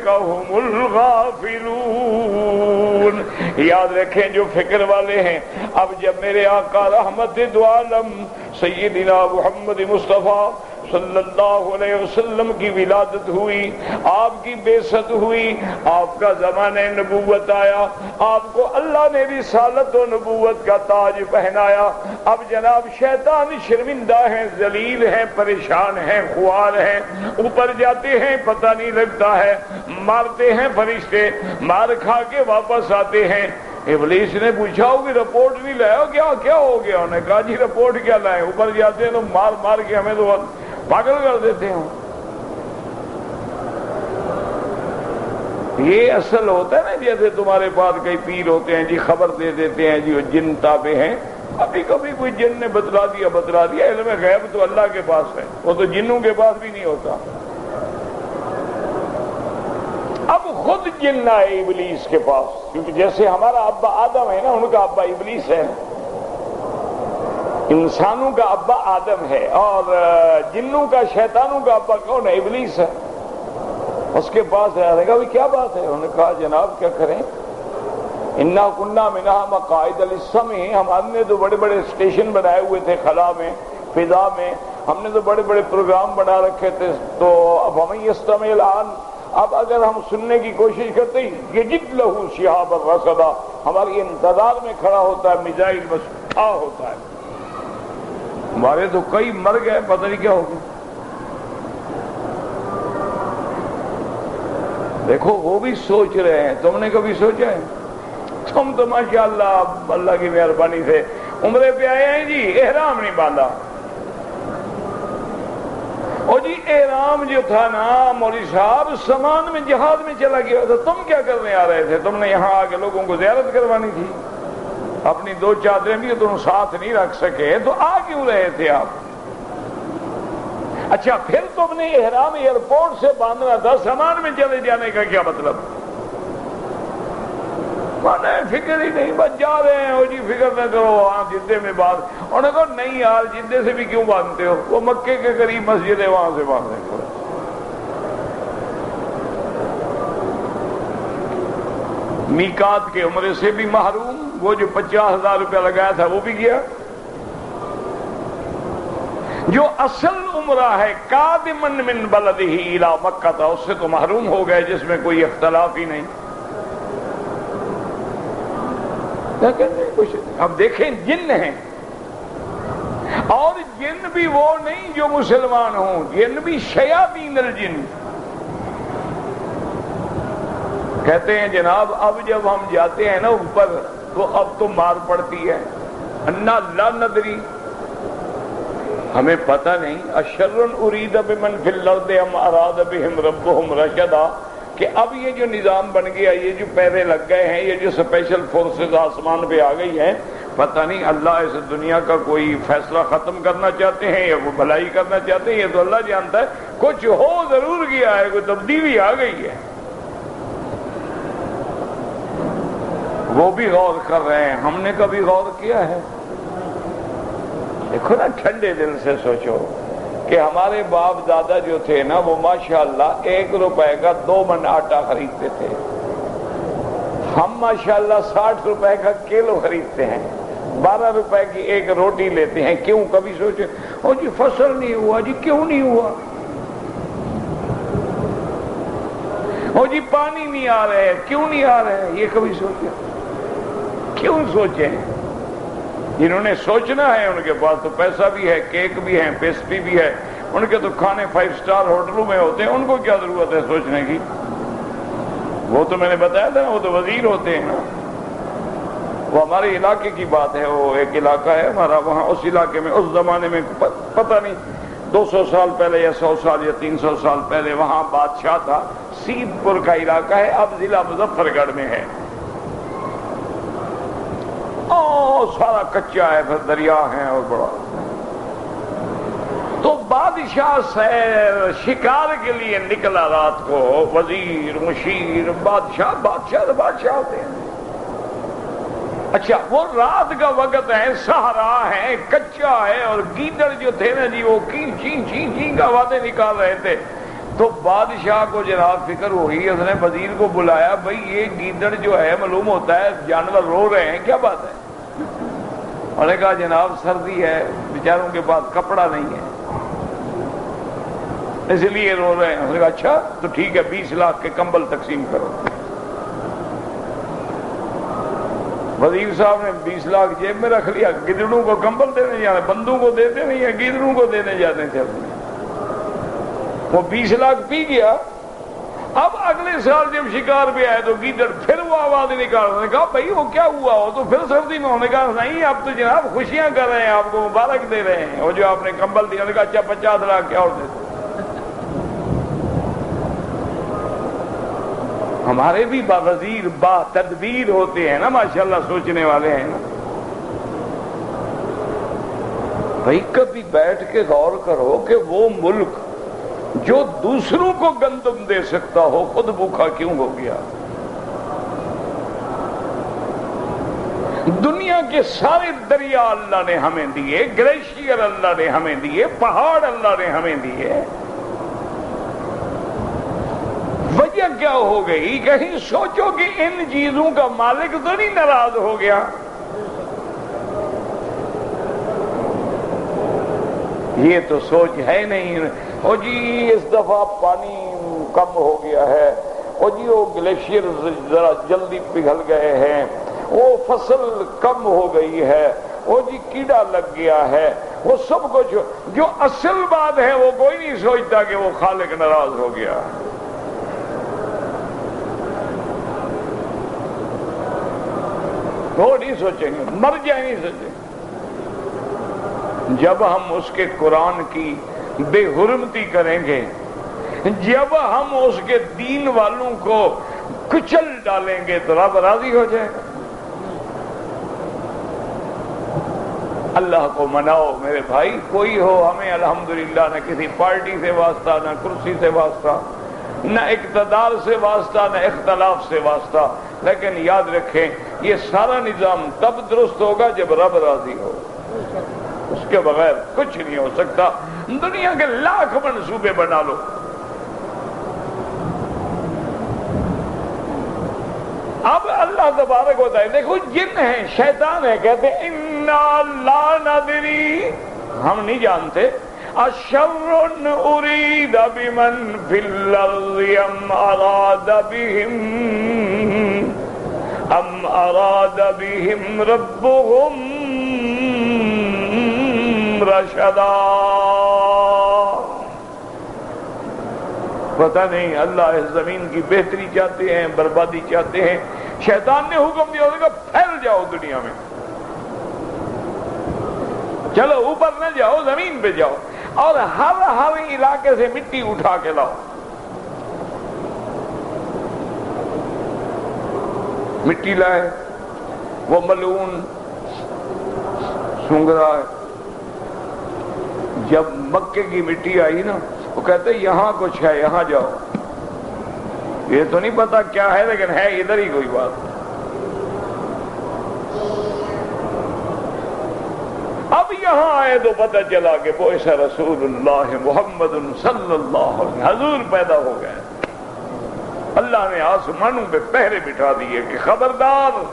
هم الغافلون۔ یاد رکھیں جو فکر والے ہیں، اب جب میرے آقا رحمت دو عالم سیدنا محمد مصطفیٰ صلی اللہ علیہ وسلم کی ولادت ہوئی، آپ کی بعثت ہوئی، آپ کا زمانہ نبوت آیا، آپ کو اللہ نے رسالت و نبوت کا تاج پہنایا۔ اب جناب شیطان شرمندہ ہیں، ذلیل ہیں، پریشان ہیں، خوار ہیں، اوپر جاتے ہیں پتہ نہیں لگتا ہے، مارتے ہیں فرشتے، مار کھا کے واپس آتے ہیں۔ ابلیس نے پوچھا ہوگی رپورٹ نہیں لایا کیا ہو گیا؟ انہوں نے کہا جی رپورٹ کیا لائے، اوپر جاتے ہیں تو مار مار کے ہمیں تو پاگل کر دیتے ہیں۔ یہ اصل ہوتا ہے نا، جیسے تمہارے پاس کئی پیر ہوتے ہیں جی خبر دے دیتے ہیں جی وہ جن تابع ہیں، ابھی کبھی کوئی جن نے بتلا دیا، علم غیب تو اللہ کے پاس ہے، وہ تو جنوں کے پاس بھی نہیں ہوتا۔ اب خود جن آئے ابلیس کے پاس، کیونکہ جیسے ہمارا ابا آدم ہے نا، ان کا ابا ابلیس ہے، انسانوں کا ابا آدم ہے، اور جنوں کا شیطانوں کا ابا کون ہے؟ ابلیس ہے۔ اس کے پاس آنے کا کیا بات ہے؟ انہوں نے کہا جناب کیا کریں، انا کنا منہا مقاعد للسمع، ہم نے تو بڑے بڑے اسٹیشن بنائے ہوئے تھے خلا میں، فضا میں، ہم نے تو بڑے بڑے پروگرام بنا رکھے تھے، تو اب ہمیں یستمع الآن، اب اگر ہم سننے کی کوشش کرتے یجد لہ شہابا رصدا، ہماری انتظار میں کھڑا ہوتا ہے میزائل، بس ہوتا ہے۔ ہمارے تو کئی مر گئے، پتہ نہیں کیا ہوگا۔ دیکھو وہ بھی سوچ رہے ہیں، تم نے کبھی سوچا ہے؟ تم تو ماشاءاللہ اللہ کی مہربانی سے عمرے پہ آئے ہیں جی، احرام نہیں باندھا۔ اور جی احرام جو تھا نا مولوی صاحب سامان میں جہاد میں چلا گیا تھا، تم کیا کرنے آ رہے تھے؟ تم نے یہاں آ کے لوگوں کو زیارت کروانی تھی، اپنی دو چادریں بھی تم ساتھ نہیں رکھ سکے تو آ کیوں رہے تھے آپ؟ اچھا پھر تم نے احرام ایئرپورٹ سے باندھنا تھا، سامان میں چلے جانے کا کیا مطلب؟ مانا فکر ہی نہیں، بس جا رہے ہیں، جی فکر نہ کرو، وہاں جدے میں باندھ۔ انہوں نے کہا نہیں یار جدے سے بھی کیوں باندھتے ہو، وہ مکے کے قریب مسجد ہے وہاں سے باندھنے کو۔ میقات کے عمرے سے بھی محروم، وہ جو 50,000 روپیہ لگایا تھا وہ بھی گیا۔ جو اصل عمرہ ہے قادمن من بلدہ الی مکہ تھا، اس سے تو محروم ہو گئے، جس میں کوئی اختلاف ہی نہیں۔ اب دیکھیں جن ہیں، اور جن بھی وہ نہیں جو مسلمان ہوں، جن بھی شیاطین الجن۔ کہتے ہیں جناب اب جب ہم جاتے ہیں نا اوپر تو اب تو مار پڑتی ہے، انا لا ندری، ہمیں پتہ نہیں، اشر ارید بمن فی الارض ام اراد بہم ربہم رشدا، کہ اب یہ جو نظام بن گیا، یہ جو پیرے لگ گئے ہیں، یہ جو اسپیشل فورسز آسمان پہ آ گئی ہیں، پتہ نہیں اللہ اس دنیا کا کوئی فیصلہ ختم کرنا چاہتے ہیں یا وہ بھلائی کرنا چاہتے ہیں، یہ تو اللہ جانتا ہے، کچھ ہو ضرور گیا ہے، کوئی تبدیلی آ گئی ہے۔ وہ بھی غور کر رہے ہیں، ہم نے کبھی غور کیا ہے؟ دیکھو نا ٹھنڈے دل سے سوچو کہ ہمارے باپ دادا جو تھے نا وہ ماشاءاللہ 1 روپے کا 2 من آٹا خریدتے تھے، ہم ماشاءاللہ 60 روپے کا کلو خریدتے ہیں، 12 روپے کی ایک روٹی لیتے ہیں۔ کیوں؟ کبھی سوچے او جی فصل نہیں ہوا، جی کیوں نہیں ہوا؟ او جی پانی نہیں آ رہے، کیوں نہیں آ رہے؟ یہ کبھی سوچے؟ کیوں سوچیں؟ جنہوں نے سوچنا ہے ان کے پاس تو پیسہ بھی ہے، کیک بھی ہے، پیسٹری بھی ہے، ان کے تو کھانے 5 سٹار ہوٹلوں میں ہوتے ہیں، ان کو کیا ضرورت ہے سوچنے کی؟ وہ تو میں نے بتایا تھا نا، وہ تو وزیر ہوتے ہیں نا، وہ ہمارے علاقے کی بات ہے، وہ ایک علاقہ ہے ہمارا، وہاں اس علاقے میں اس زمانے میں پتہ نہیں 200 سال پہلے یا 100 سال یا 300 سال پہلے وہاں بادشاہ تھا، سیب پور کا علاقہ ہے، اب ضلع مظفر گڑھ میں ہے، سارا کچا ہے، پھر دریا ہے اور بڑا۔ تو بادشاہ سے شکار کے لیے نکلا رات کو، وزیر مشیر بادشاہ ہوتے ہیں۔ اچھا وہ رات کا وقت ہے، صحرا ہے، کچا ہے، اور گیدڑ جو تھے نا جی وہ چین چین چین چین کا آوازیں نکال رہے تھے۔ تو بادشاہ کو جناب فکر ہوئی، اس نے وزیر کو بلایا، بھائی یہ گیدڑ جو ہے معلوم ہوتا ہے جانور رو رہے ہیں، کیا بات ہے؟ انہوں نے کہا جناب سردی ہے، بیچاروں کے پاس کپڑا نہیں ہے اس لیے رو رہے ہیں۔ انہوں نے کہا اچھا تو ٹھیک ہے، 20 لاکھ کے کمبل تقسیم کرو۔ وزیر صاحب نے 20 لاکھ جیب میں رکھ لیا، گدڑوں کو کمبل دینے جانے، بندوں کو دیتے نہیں ہیں، گدڑوں کو دینے جاتے تھے۔ وہ 20 لاکھ پی گیا۔ اب اگلے سال جب شکار پہ آئے تو گیدڑ پھر وہ آواز نکال، نے کہا بھائی وہ کیا ہوا ہو؟ تو پھر سردی میں انہوں نے کہا نہیں اب تو جناب خوشیاں کر رہے ہیں، آپ کو مبارک دے رہے ہیں، وہ جو آپ نے کمبل دیا۔ نے کہا اچھا 50 لاکھ کیا اور دیتے؟ ہمارے بھی با وزیر با تدبیر ہوتے ہیں نا، ماشاءاللہ سوچنے والے ہیں نا۔ بھائی کبھی بیٹھ کے غور کرو کہ وہ ملک جو دوسروں کو گندم دے سکتا ہو خود بھوکا کیوں ہو گیا؟ دنیا کے سارے دریا اللہ نے ہمیں دیے، گلیشیئر اللہ نے ہمیں دیے، پہاڑ اللہ نے ہمیں دیے، وجہ کیا ہو گئی؟ کہیں سوچو کہ ان چیزوں کا مالک تو نہیں ناراض ہو گیا؟ یہ تو سوچ ہے نہیں۔ او جی اس دفعہ پانی کم ہو گیا ہے، او جی وہ گلیشیئر ذرا جلدی پگھل گئے ہیں، وہ فصل کم ہو گئی ہے، او جی کیڑا لگ گیا ہے، وہ سب کچھ جو اصل بات ہے وہ کوئی نہیں سوچتا کہ وہ خالق ناراض ہو گیا۔ وہ نہیں سوچیں گے، مر جائیں نہیں سوچیں۔ جب ہم اس کے قرآن کی بے حرمتی کریں گے، جب ہم اس کے دین والوں کو کچل ڈالیں گے تو رب راضی ہو جائے گا۔ اللہ کو مناؤ میرے بھائی، کوئی ہو، ہمیں الحمدللہ نہ کسی پارٹی سے واسطہ، نہ کرسی سے واسطہ، نہ اقتدار سے واسطہ، نہ اختلاف سے واسطہ، لیکن یاد رکھیں یہ سارا نظام تب درست ہوگا جب رب راضی ہو، اس کے بغیر کچھ نہیں ہو سکتا۔ دنیا کے لاکھ منصوبے بنا لو، اب اللہ تبارک ہوتا ہے، دیکھو جن ہیں، شیطان ہے، کہتے ہیں انا لا ندری، ہم نہیں جانتے، اشر ارید بمن فی الارض ام اراد بهم ربهم رشدا۔ پتہ نہیں اللہ اس زمین کی بہتری چاہتے ہیں، بربادی چاہتے ہیں۔ شیطان نے حکم دیا کہ پھیل جاؤ دنیا میں، چلو اوپر نہ جاؤ، زمین پہ جاؤ، اور ہر علاقے سے مٹی اٹھا کے لاؤ۔ مٹی لائے، وہ ملعون سونگرا ہے۔ جب مکے کی مٹی آئی نا، وہ کہتے یہاں کچھ ہے، یہاں جاؤ، یہ تو نہیں پتا کیا ہے لیکن ہے ادھر ہی کوئی بات۔ اب یہاں آئے تو پتہ چلا کہ بعث رسول اللہ محمد صلی اللہ علیہ وسلم، حضور پیدا ہو گئے۔ اللہ نے آسمانوں پہ پہرے بٹھا دیے کہ خبردار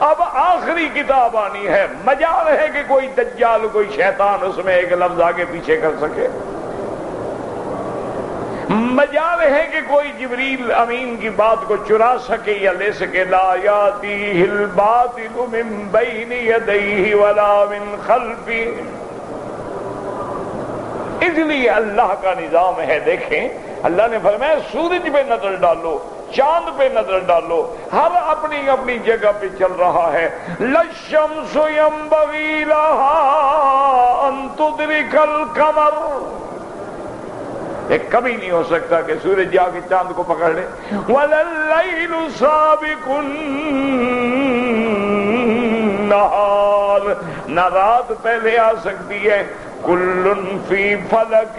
اب آخری کتاب آنی ہے، مجال ہے کہ کوئی دجال، کوئی شیطان اس میں ایک لفظ آگے پیچھے کر سکے، مجال ہے کہ کوئی جبریل امین کی بات کو چرا سکے یا لے سکے۔ لا یاتیہ الباطل من بین یدیہ ولا من خلفہ، اس لیے اللہ کا نظام ہے۔ دیکھیں اللہ نے فرمایا سورج پہ نظر ڈالو، چاند پہ نظر ڈالو، ہر اپنی اپنی جگہ پہ چل رہا ہے. للشمس ينبغي لها ان تدرك القمر، ایک کبھی نہیں ہو سکتا کہ سورج جا کے چاند کو پکڑ لے. وَلَلَّيْلُ سَابِقُ النَّهَارِ، نہ رات پہلے آ سکتی ہے. كُلٌّ فِي فَلَكٍ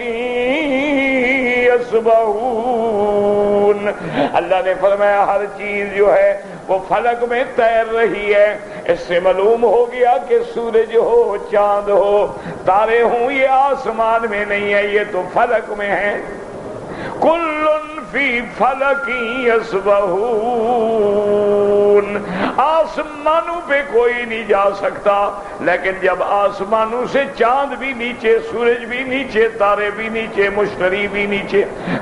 يَسْبَحُونَ، اللہ نے فرمایا ہر چیز جو ہے وہ فلک میں تیر رہی ہے. اس سے معلوم ہو گیا کہ سورج ہو، چاند ہو، تارے ہوں، یہ آسمان میں نہیں ہے، یہ تو فلک میں ہے. کل فی فلک یسبحون، آسمانوں پہ کوئی نہیں جا سکتا، لیکن جب آسمانوں سے چاند بھی نیچے، سورج بھی نیچے، تارے بھی نیچے، مشتری بھی نیچے،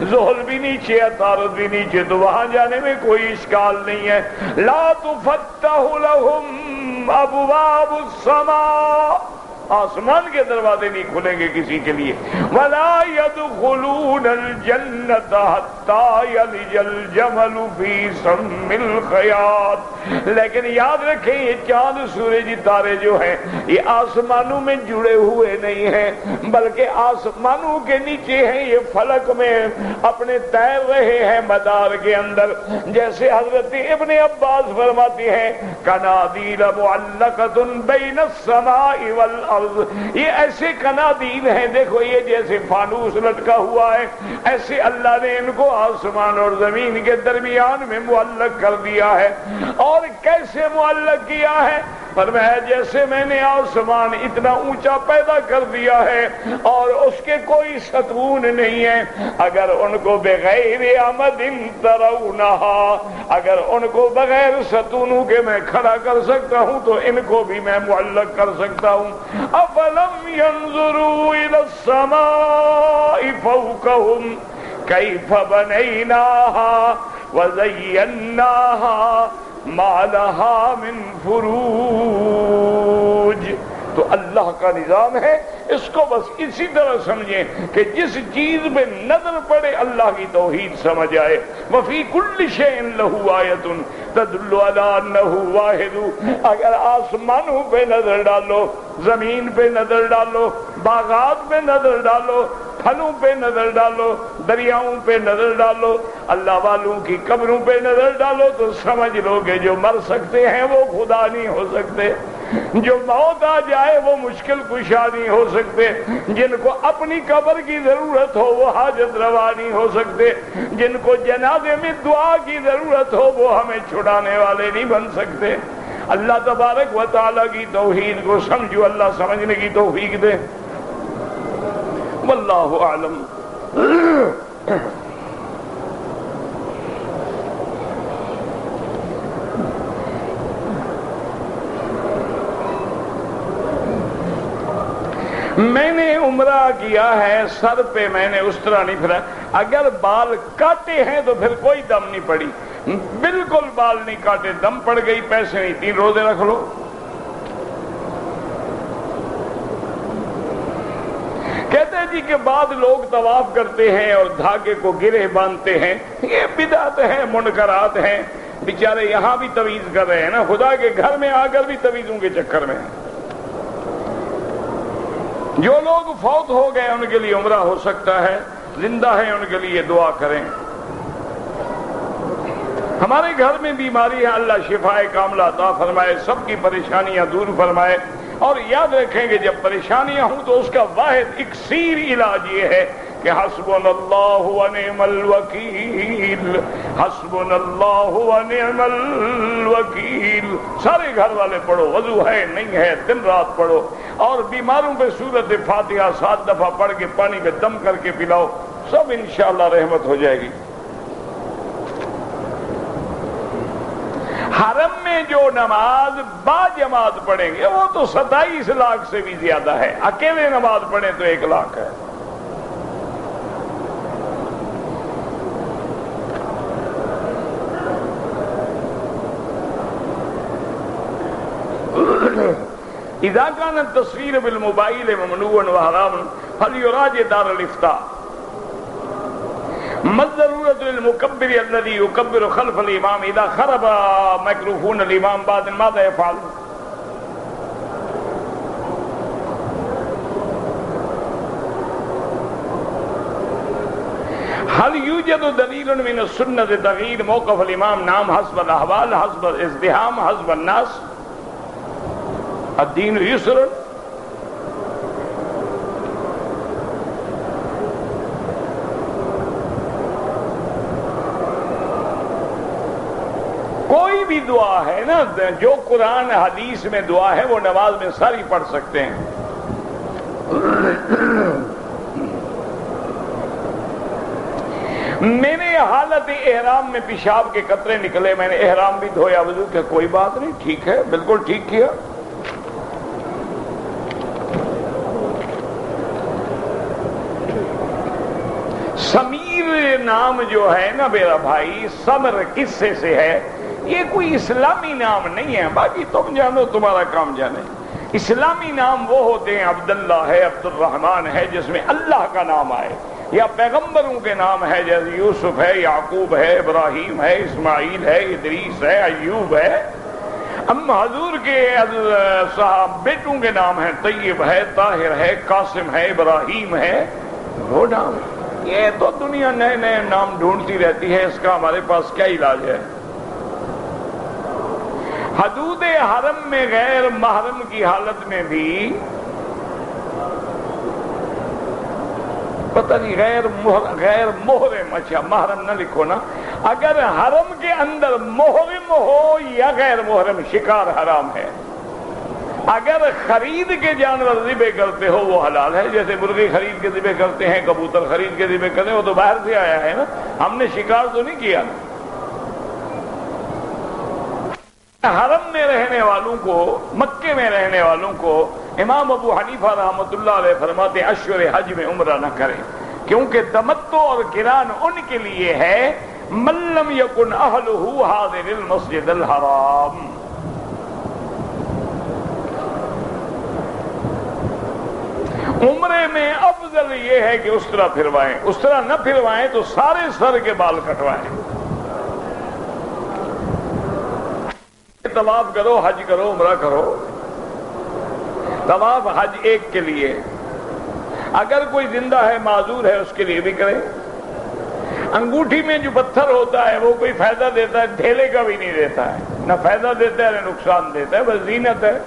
زحل بھی نیچے، عطارد بھی نیچے، تو وہاں جانے میں کوئی اشکال نہیں ہے. لا تفتح لهم ابواب السماء، آسمان کے دروازے نہیں کھلیں گے کسی کے لیے. ولا يدخلون الجنة حتى يلج الجمل في سم الخياط، لیکن یاد رکھیں یہ چاند سورج تارے جو ہیں یہ آسمانوں میں جڑے ہوئے نہیں ہیں، بلکہ آسمانوں کے نیچے ہیں، یہ فلک میں اپنے تیر رہے ہیں مدار کے اندر. جیسے حضرت ابن عباس فرماتے ہیں قنادیل معلقۃ بین السماء والارض، یہ ایسے قنادیل ہیں، دیکھو یہ جیسے فانوس لٹکا ہوا ہے، ایسے اللہ نے ان کو آسمان اور زمین کے درمیان میں معلق کر دیا ہے. اور کیسے معلق کیا ہے؟ فرمایا جیسے میں نے آسمان اتنا اونچا پیدا کر دیا ہے اور اس کے کوئی ستون نہیں ہے، اگر ان کو بغیر عمد ترونہا، اگر ان کو بغیر ستونوں کے میں کھڑا کر سکتا ہوں تو ان کو بھی میں معلق کر سکتا ہوں. افلم ينظروا الى السماء فوقهم كيف بنيناها وزيناها ما لها من فروج. تو اللہ کا نظام ہے، اس کو بس اسی طرح سمجھیں کہ جس چیز پہ نظر پڑے اللہ کی توحید سمجھ آئے. وفی کل شیء لہ آیۃ تدل علی انہ واحد، اگر آسمانوں پہ نظر ڈالو، زمین پہ نظر ڈالو، باغات پہ نظر ڈالو، پھلوں پہ نظر ڈالو، دریاؤں پہ نظر ڈالو، اللہ والوں کی قبروں پہ نظر ڈالو، تو سمجھ لو کہ جو مر سکتے ہیں وہ خدا نہیں ہو سکتے، جو موت آ جائے وہ مشکل کشا نہیں ہو سکتے، جن کو اپنی قبر کی ضرورت ہو وہ حاجت روا نہیں ہو سکتے، جن کو جنازے میں دعا کی ضرورت ہو وہ ہمیں چھڑانے والے نہیں بن سکتے. اللہ تبارک و تعالیٰ کی توحید کو سمجھو، اللہ سمجھنے کی توفیق دے. واللہ اعلم. میں نے عمرہ کیا ہے، سر پہ میں نے اس طرح نہیں پھرا، اگر بال کاٹے ہیں تو پھر کوئی دم نہیں پڑی، بالکل بال نہیں کاٹے، دم پڑ گئی، پیسے نہیں، 3 روزے رکھ لو. کہتے ہیں جی کہ بعض لوگ طواف کرتے ہیں اور دھاگے کو گرہ باندھتے ہیں، یہ بدعت ہے، منکرات ہیں. بیچارے یہاں بھی تویز کر رہے ہیں نا، خدا کے گھر میں آ کر بھی تویزوں کے چکر میں ہیں. جو لوگ فوت ہو گئے ان کے لیے عمرہ ہو سکتا ہے، زندہ ہیں ان کے لیے دعا کریں. ہمارے گھر میں بیماری ہے، اللہ شفائے کاملہ عطا فرمائے، سب کی پریشانیاں دور فرمائے. اور یاد رکھیں کہ جب پریشانیاں ہوں تو اس کا واحد اکسیر علاج یہ ہے کہ حسبنا اللہ ونعم الوکیل، حسبنا اللہ ونعم الوکیل. سارے گھر والے پڑھو، وضو ہے نہیں ہے دن رات پڑھو، اور بیماروں پہ سورۃ فاتحہ 7 دفعہ پڑھ کے پانی پہ دم کر کے پلاؤ، سب انشاءاللہ رحمت ہو جائے گی. حرم میں جو نماز با جماعت پڑھیں گے وہ تو 27 لاکھ سے بھی زیادہ ہے، اکیلے نماز پڑھیں تو 1 لاکھ ہے. اذا كانت التصوير بالموبائل ممنوعا وحراما فليراجع دار الافتاء. مَضْضَرُورَةُ لِلْمُكَبِّرِ الَّذِي يُكَبِّرُ خَلْفَ الْإِمَامِ إِذَا خَرَبَ مَيْكْرُوفُونَ الْإِمَامِ بَعْدَ ماذا يفعل؟ هل يوجد دليل من السنة تغيير موقف الإمام؟ نعم، حسب الأحوال، حسب الازدحام، حسب الناس. الدين يسر. کوئی بھی دعا ہے نا، جو قرآن حدیث میں دعا ہے وہ نماز میں ساری پڑھ سکتے ہیں۔ میرے حالت احرام میں پیشاب کے قطرے نکلے، میں نے احرام بھی دھویا، وضو کہ کوئی بات نہیں، ٹھیک ہے، بالکل ٹھیک کیا۔ سمیر نام جو ہے نا میرا بھائی، سمر قصے سے ہے، یہ کوئی اسلامی نام نہیں ہے، باقی تم جانو، تمہارا کام جانے۔ اسلامی نام وہ ہوتے ہیں، عبداللہ ہے، عبد الرحمن ہے، جس میں اللہ کا نام آئے، یا پیغمبروں کے نام ہے، جیسے یوسف ہے، یعقوب ہے، ابراہیم ہے، اسماعیل ہے، ادریس ہے، ایوب ہے۔ اما حضور کے صاحب بیٹوں کے نام ہیں، طیب ہے، طاہر ہے، قاسم ہے، ابراہیم ہے، وہ نام۔ یہ تو دنیا نئے نئے نام ڈھونڈتی رہتی ہے، اس کا ہمارے پاس کیا علاج ہے؟ حدود حرم میں غیر محرم کی حالت میں بھی پتہ نہیں، غیر محرم، اچھا محرم نہ لکھو نا، اگر حرم کے اندر محرم ہو یا غیر محرم، شکار حرام ہے۔ اگر خرید کے جانور ذبح کرتے ہو وہ حلال ہے، جیسے مرغی خرید کے ذبح کرتے ہیں، کبوتر خرید کے ذبح کرتے ہیں، وہ تو باہر سے آیا ہے نا، ہم نے شکار تو نہیں کیا۔ حرم میں رہنے والوں کو، مکے میں رہنے والوں کو امام ابو حنیفہ رحمۃ اللہ علیہ فرماتے اشہر حج میں عمرہ نہ کریں، کیونکہ تمتع اور قران ان کے لیے ہے من لم یکن اہلہ حاضر المسجد الحرام۔ عمرے میں افضل یہ ہے کہ اس طرح پھروائیں، اس طرح نہ پھروائیں تو سارے سر کے بال کٹوائیں۔ طواف کرو، حج کرو، عمرہ کرو۔ طواف حج ایک کے لیے، اگر کوئی زندہ ہے، معذور ہے، اس کے لیے بھی کرے۔ انگوٹھی میں جو پتھر ہوتا ہے وہ کوئی فائدہ دیتا ہے؟ ڈھیلے کا بھی نہیں دیتا ہے، نہ فائدہ دیتا ہے نہ نقصان دیتا ہے، بس زینت ہے۔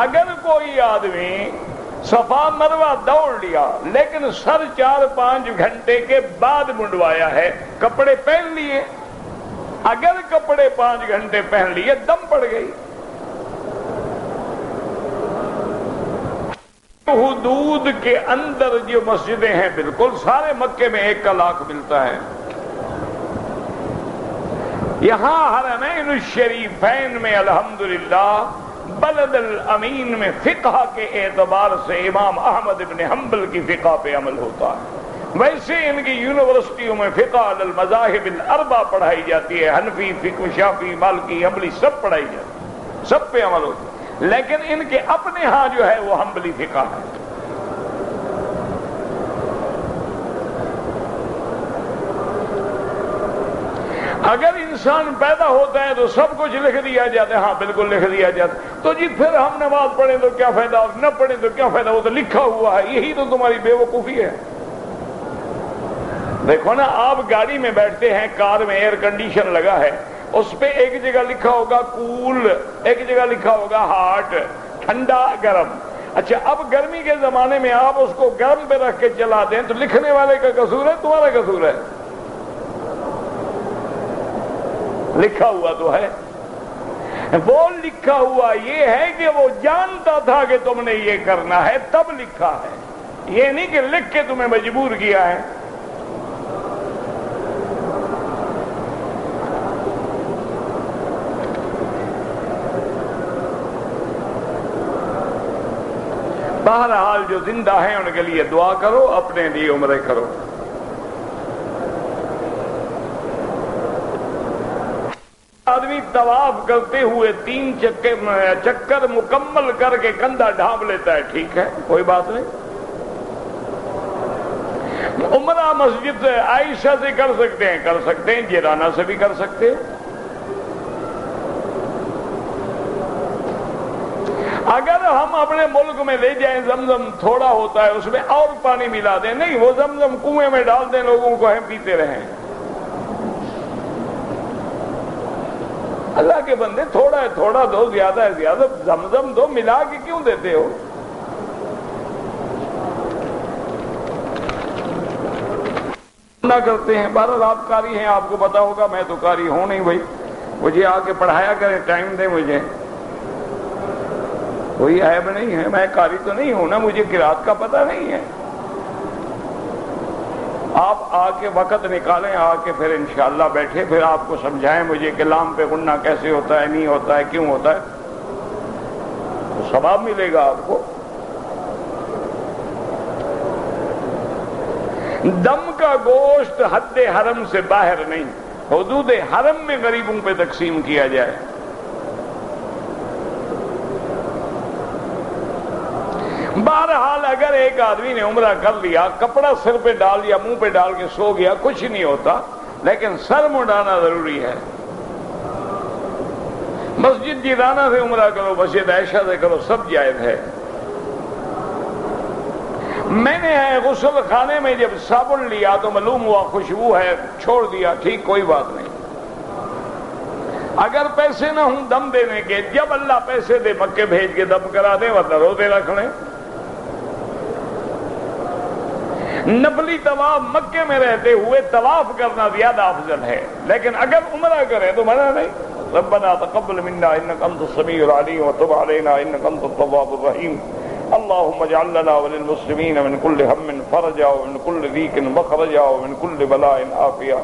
اگر کوئی آدمی صفا مروہ دوڑ لیا لیکن سر 4-5 گھنٹے کے بعد منڈوایا ہے، کپڑے پہن لیے، اگر کپڑے 5 گھنٹے پہن لیے دم پڑ گئی۔ حدود کے اندر جو مسجدیں ہیں، بالکل سارے مکے میں 1 لاکھ ملتا ہے۔ یہاں حرمین الشریفین میں الحمدللہ بلد الامین میں فقہ کے اعتبار سے امام احمد بن حنبل کی فقہ پہ عمل ہوتا ہے۔ ویسے ان کی یونیورسٹیوں میں فقہ علی المذاہب الاربع پڑھائی جاتی ہے، حنفی، فقہ، شافعی، مالکی، حنبلی سب پڑھائی جاتی ہے، سب پہ عمل ہوتا ہے، لیکن ان کے اپنے ہاں جو ہے وہ حنبلی فقہ ہے۔ اگر انسان پیدا ہوتا ہے تو سب کچھ لکھ دیا جاتا ہے، ہاں بالکل لکھ دیا جاتا ہے، تو جی پھر ہم نماز پڑھیں تو کیا فائدہ اور نہ پڑھیں تو کیا فائدہ، وہ تو لکھا ہوا ہے، یہی تو تمہاری بے وقوفی ہے۔ دیکھو نا، آپ گاڑی میں بیٹھتے ہیں، کار میں ایئر کنڈیشن لگا ہے، اس پہ ایک جگہ لکھا ہوگا کول، ایک جگہ لکھا ہوگا ہاٹ، ٹھنڈا گرم۔ اچھا، اب گرمی کے زمانے میں آپ اس کو گرم پہ رکھ کے چلا دیں تو لکھنے والے کا قصور ہے تمہارا قصور ہے؟ لکھا ہوا تو ہے۔ وہ لکھا ہوا یہ ہے کہ وہ جانتا تھا کہ تم نے یہ کرنا ہے تب لکھا ہے، یہ نہیں کہ لکھ کے تمہیں مجبور کیا ہے۔ بہرحال جو زندہ ہیں ان کے لیے دعا کرو، اپنے لیے عمرے کرو۔ آدمی طواف کرتے ہوئے 3 چکر مکمل کر کے کندھا ڈھانپ لیتا ہے، ٹھیک ہے، کوئی بات نہیں۔ عمرہ مسجد عائشہ سے کر سکتے ہیں، جیرانہ سے بھی کر سکتے ہیں۔ اگر ہم اپنے ملک میں لے جائیں، زمزم تھوڑا ہوتا ہے، اس میں اور پانی ملا دیں، نہیں، وہ زمزم کنویں میں ڈال دیں، لوگوں کو ہم پیتے رہیں۔ اللہ کے بندے، تھوڑا ہے تھوڑا دو، زیادہ ہے زیادہ، زمزم دو، ملا کے کیوں دیتے ہو؟ نہ کرتے ہیں۔ بہرحال آپ قاری ہیں، آپ کو پتا ہوگا، میں تو قاری ہوں نہیں بھائی، مجھے آ کے پڑھایا کریں، ٹائم دیں مجھے، کوئی عیب نہیں ہے، میں قاری تو نہیں ہوں نا، مجھے قرات کا پتہ نہیں ہے۔ آپ آ کے وقت نکالیں، آ کے پھر انشاءاللہ بیٹھے، پھر آپ کو سمجھائیں مجھے کہ لام پہ غنہ کیسے ہوتا ہے، نہیں ہوتا ہے، کیوں ہوتا ہے، تو ثواب ملے گا آپ کو۔ دم کا گوشت حد حرم سے باہر نہیں، حدود حرم میں غریبوں پہ تقسیم کیا جائے۔ بہرحال اگر ایک آدمی نے عمرہ کر لیا، کپڑا سر پہ ڈال یا منہ پہ ڈال کے سو گیا، کچھ نہیں ہوتا، لیکن سر مڈانا ضروری ہے۔ مسجد جیرانہ سے عمرہ کرو، مسجد عائشہ سے کرو، سب جائز ہے۔ میں نے غسل خانے میں جب صابن لیا تو معلوم ہوا خوشبو ہے، چھوڑ دیا، ٹھیک، کوئی بات نہیں۔ اگر پیسے نہ ہوں دم دینے کے، جب اللہ پیسے دے مکے بھیج کے دم کرا دے، ورنہ روزے رکھ لیں۔ نفلی طواف مکے میں رہتے ہوئے طواف کرنا زیادہ افضل ہے، لیکن اگر عمرہ کریں تو منع نہیں۔ ربنا تقبل منا انك انت السميع العليم وتب علينا انك انت التواب الرحيم اللهم اجعل لنا وللمسلمين من كل هم فرجا ومن كل ضيق مخرجا ومن كل بلاء عافية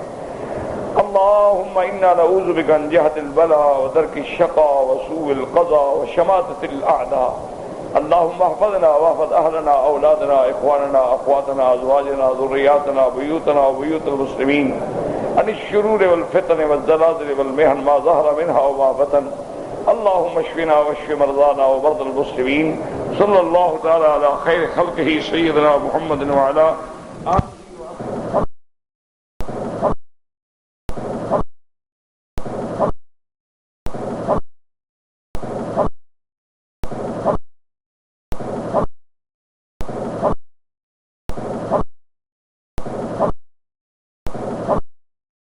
اللهم انا نعوذ بك من جهد البلاء ودرك الشقاء وسوء القضاء وشماتة الاعداء اللهم احفظنا واحفظ اهلنا اولادنا اخواننا اخواتنا ازواجنا ذرياتنا بيوتنا وبيوت المسلمين عن الشرور والفتن والزلازل والمحن ما ظهر منها وما بطن اللهم اشفنا واشف مرضانا ومرضى المسلمين صلى الله تعالى على خير خلقه سيدنا محمد وعلى آله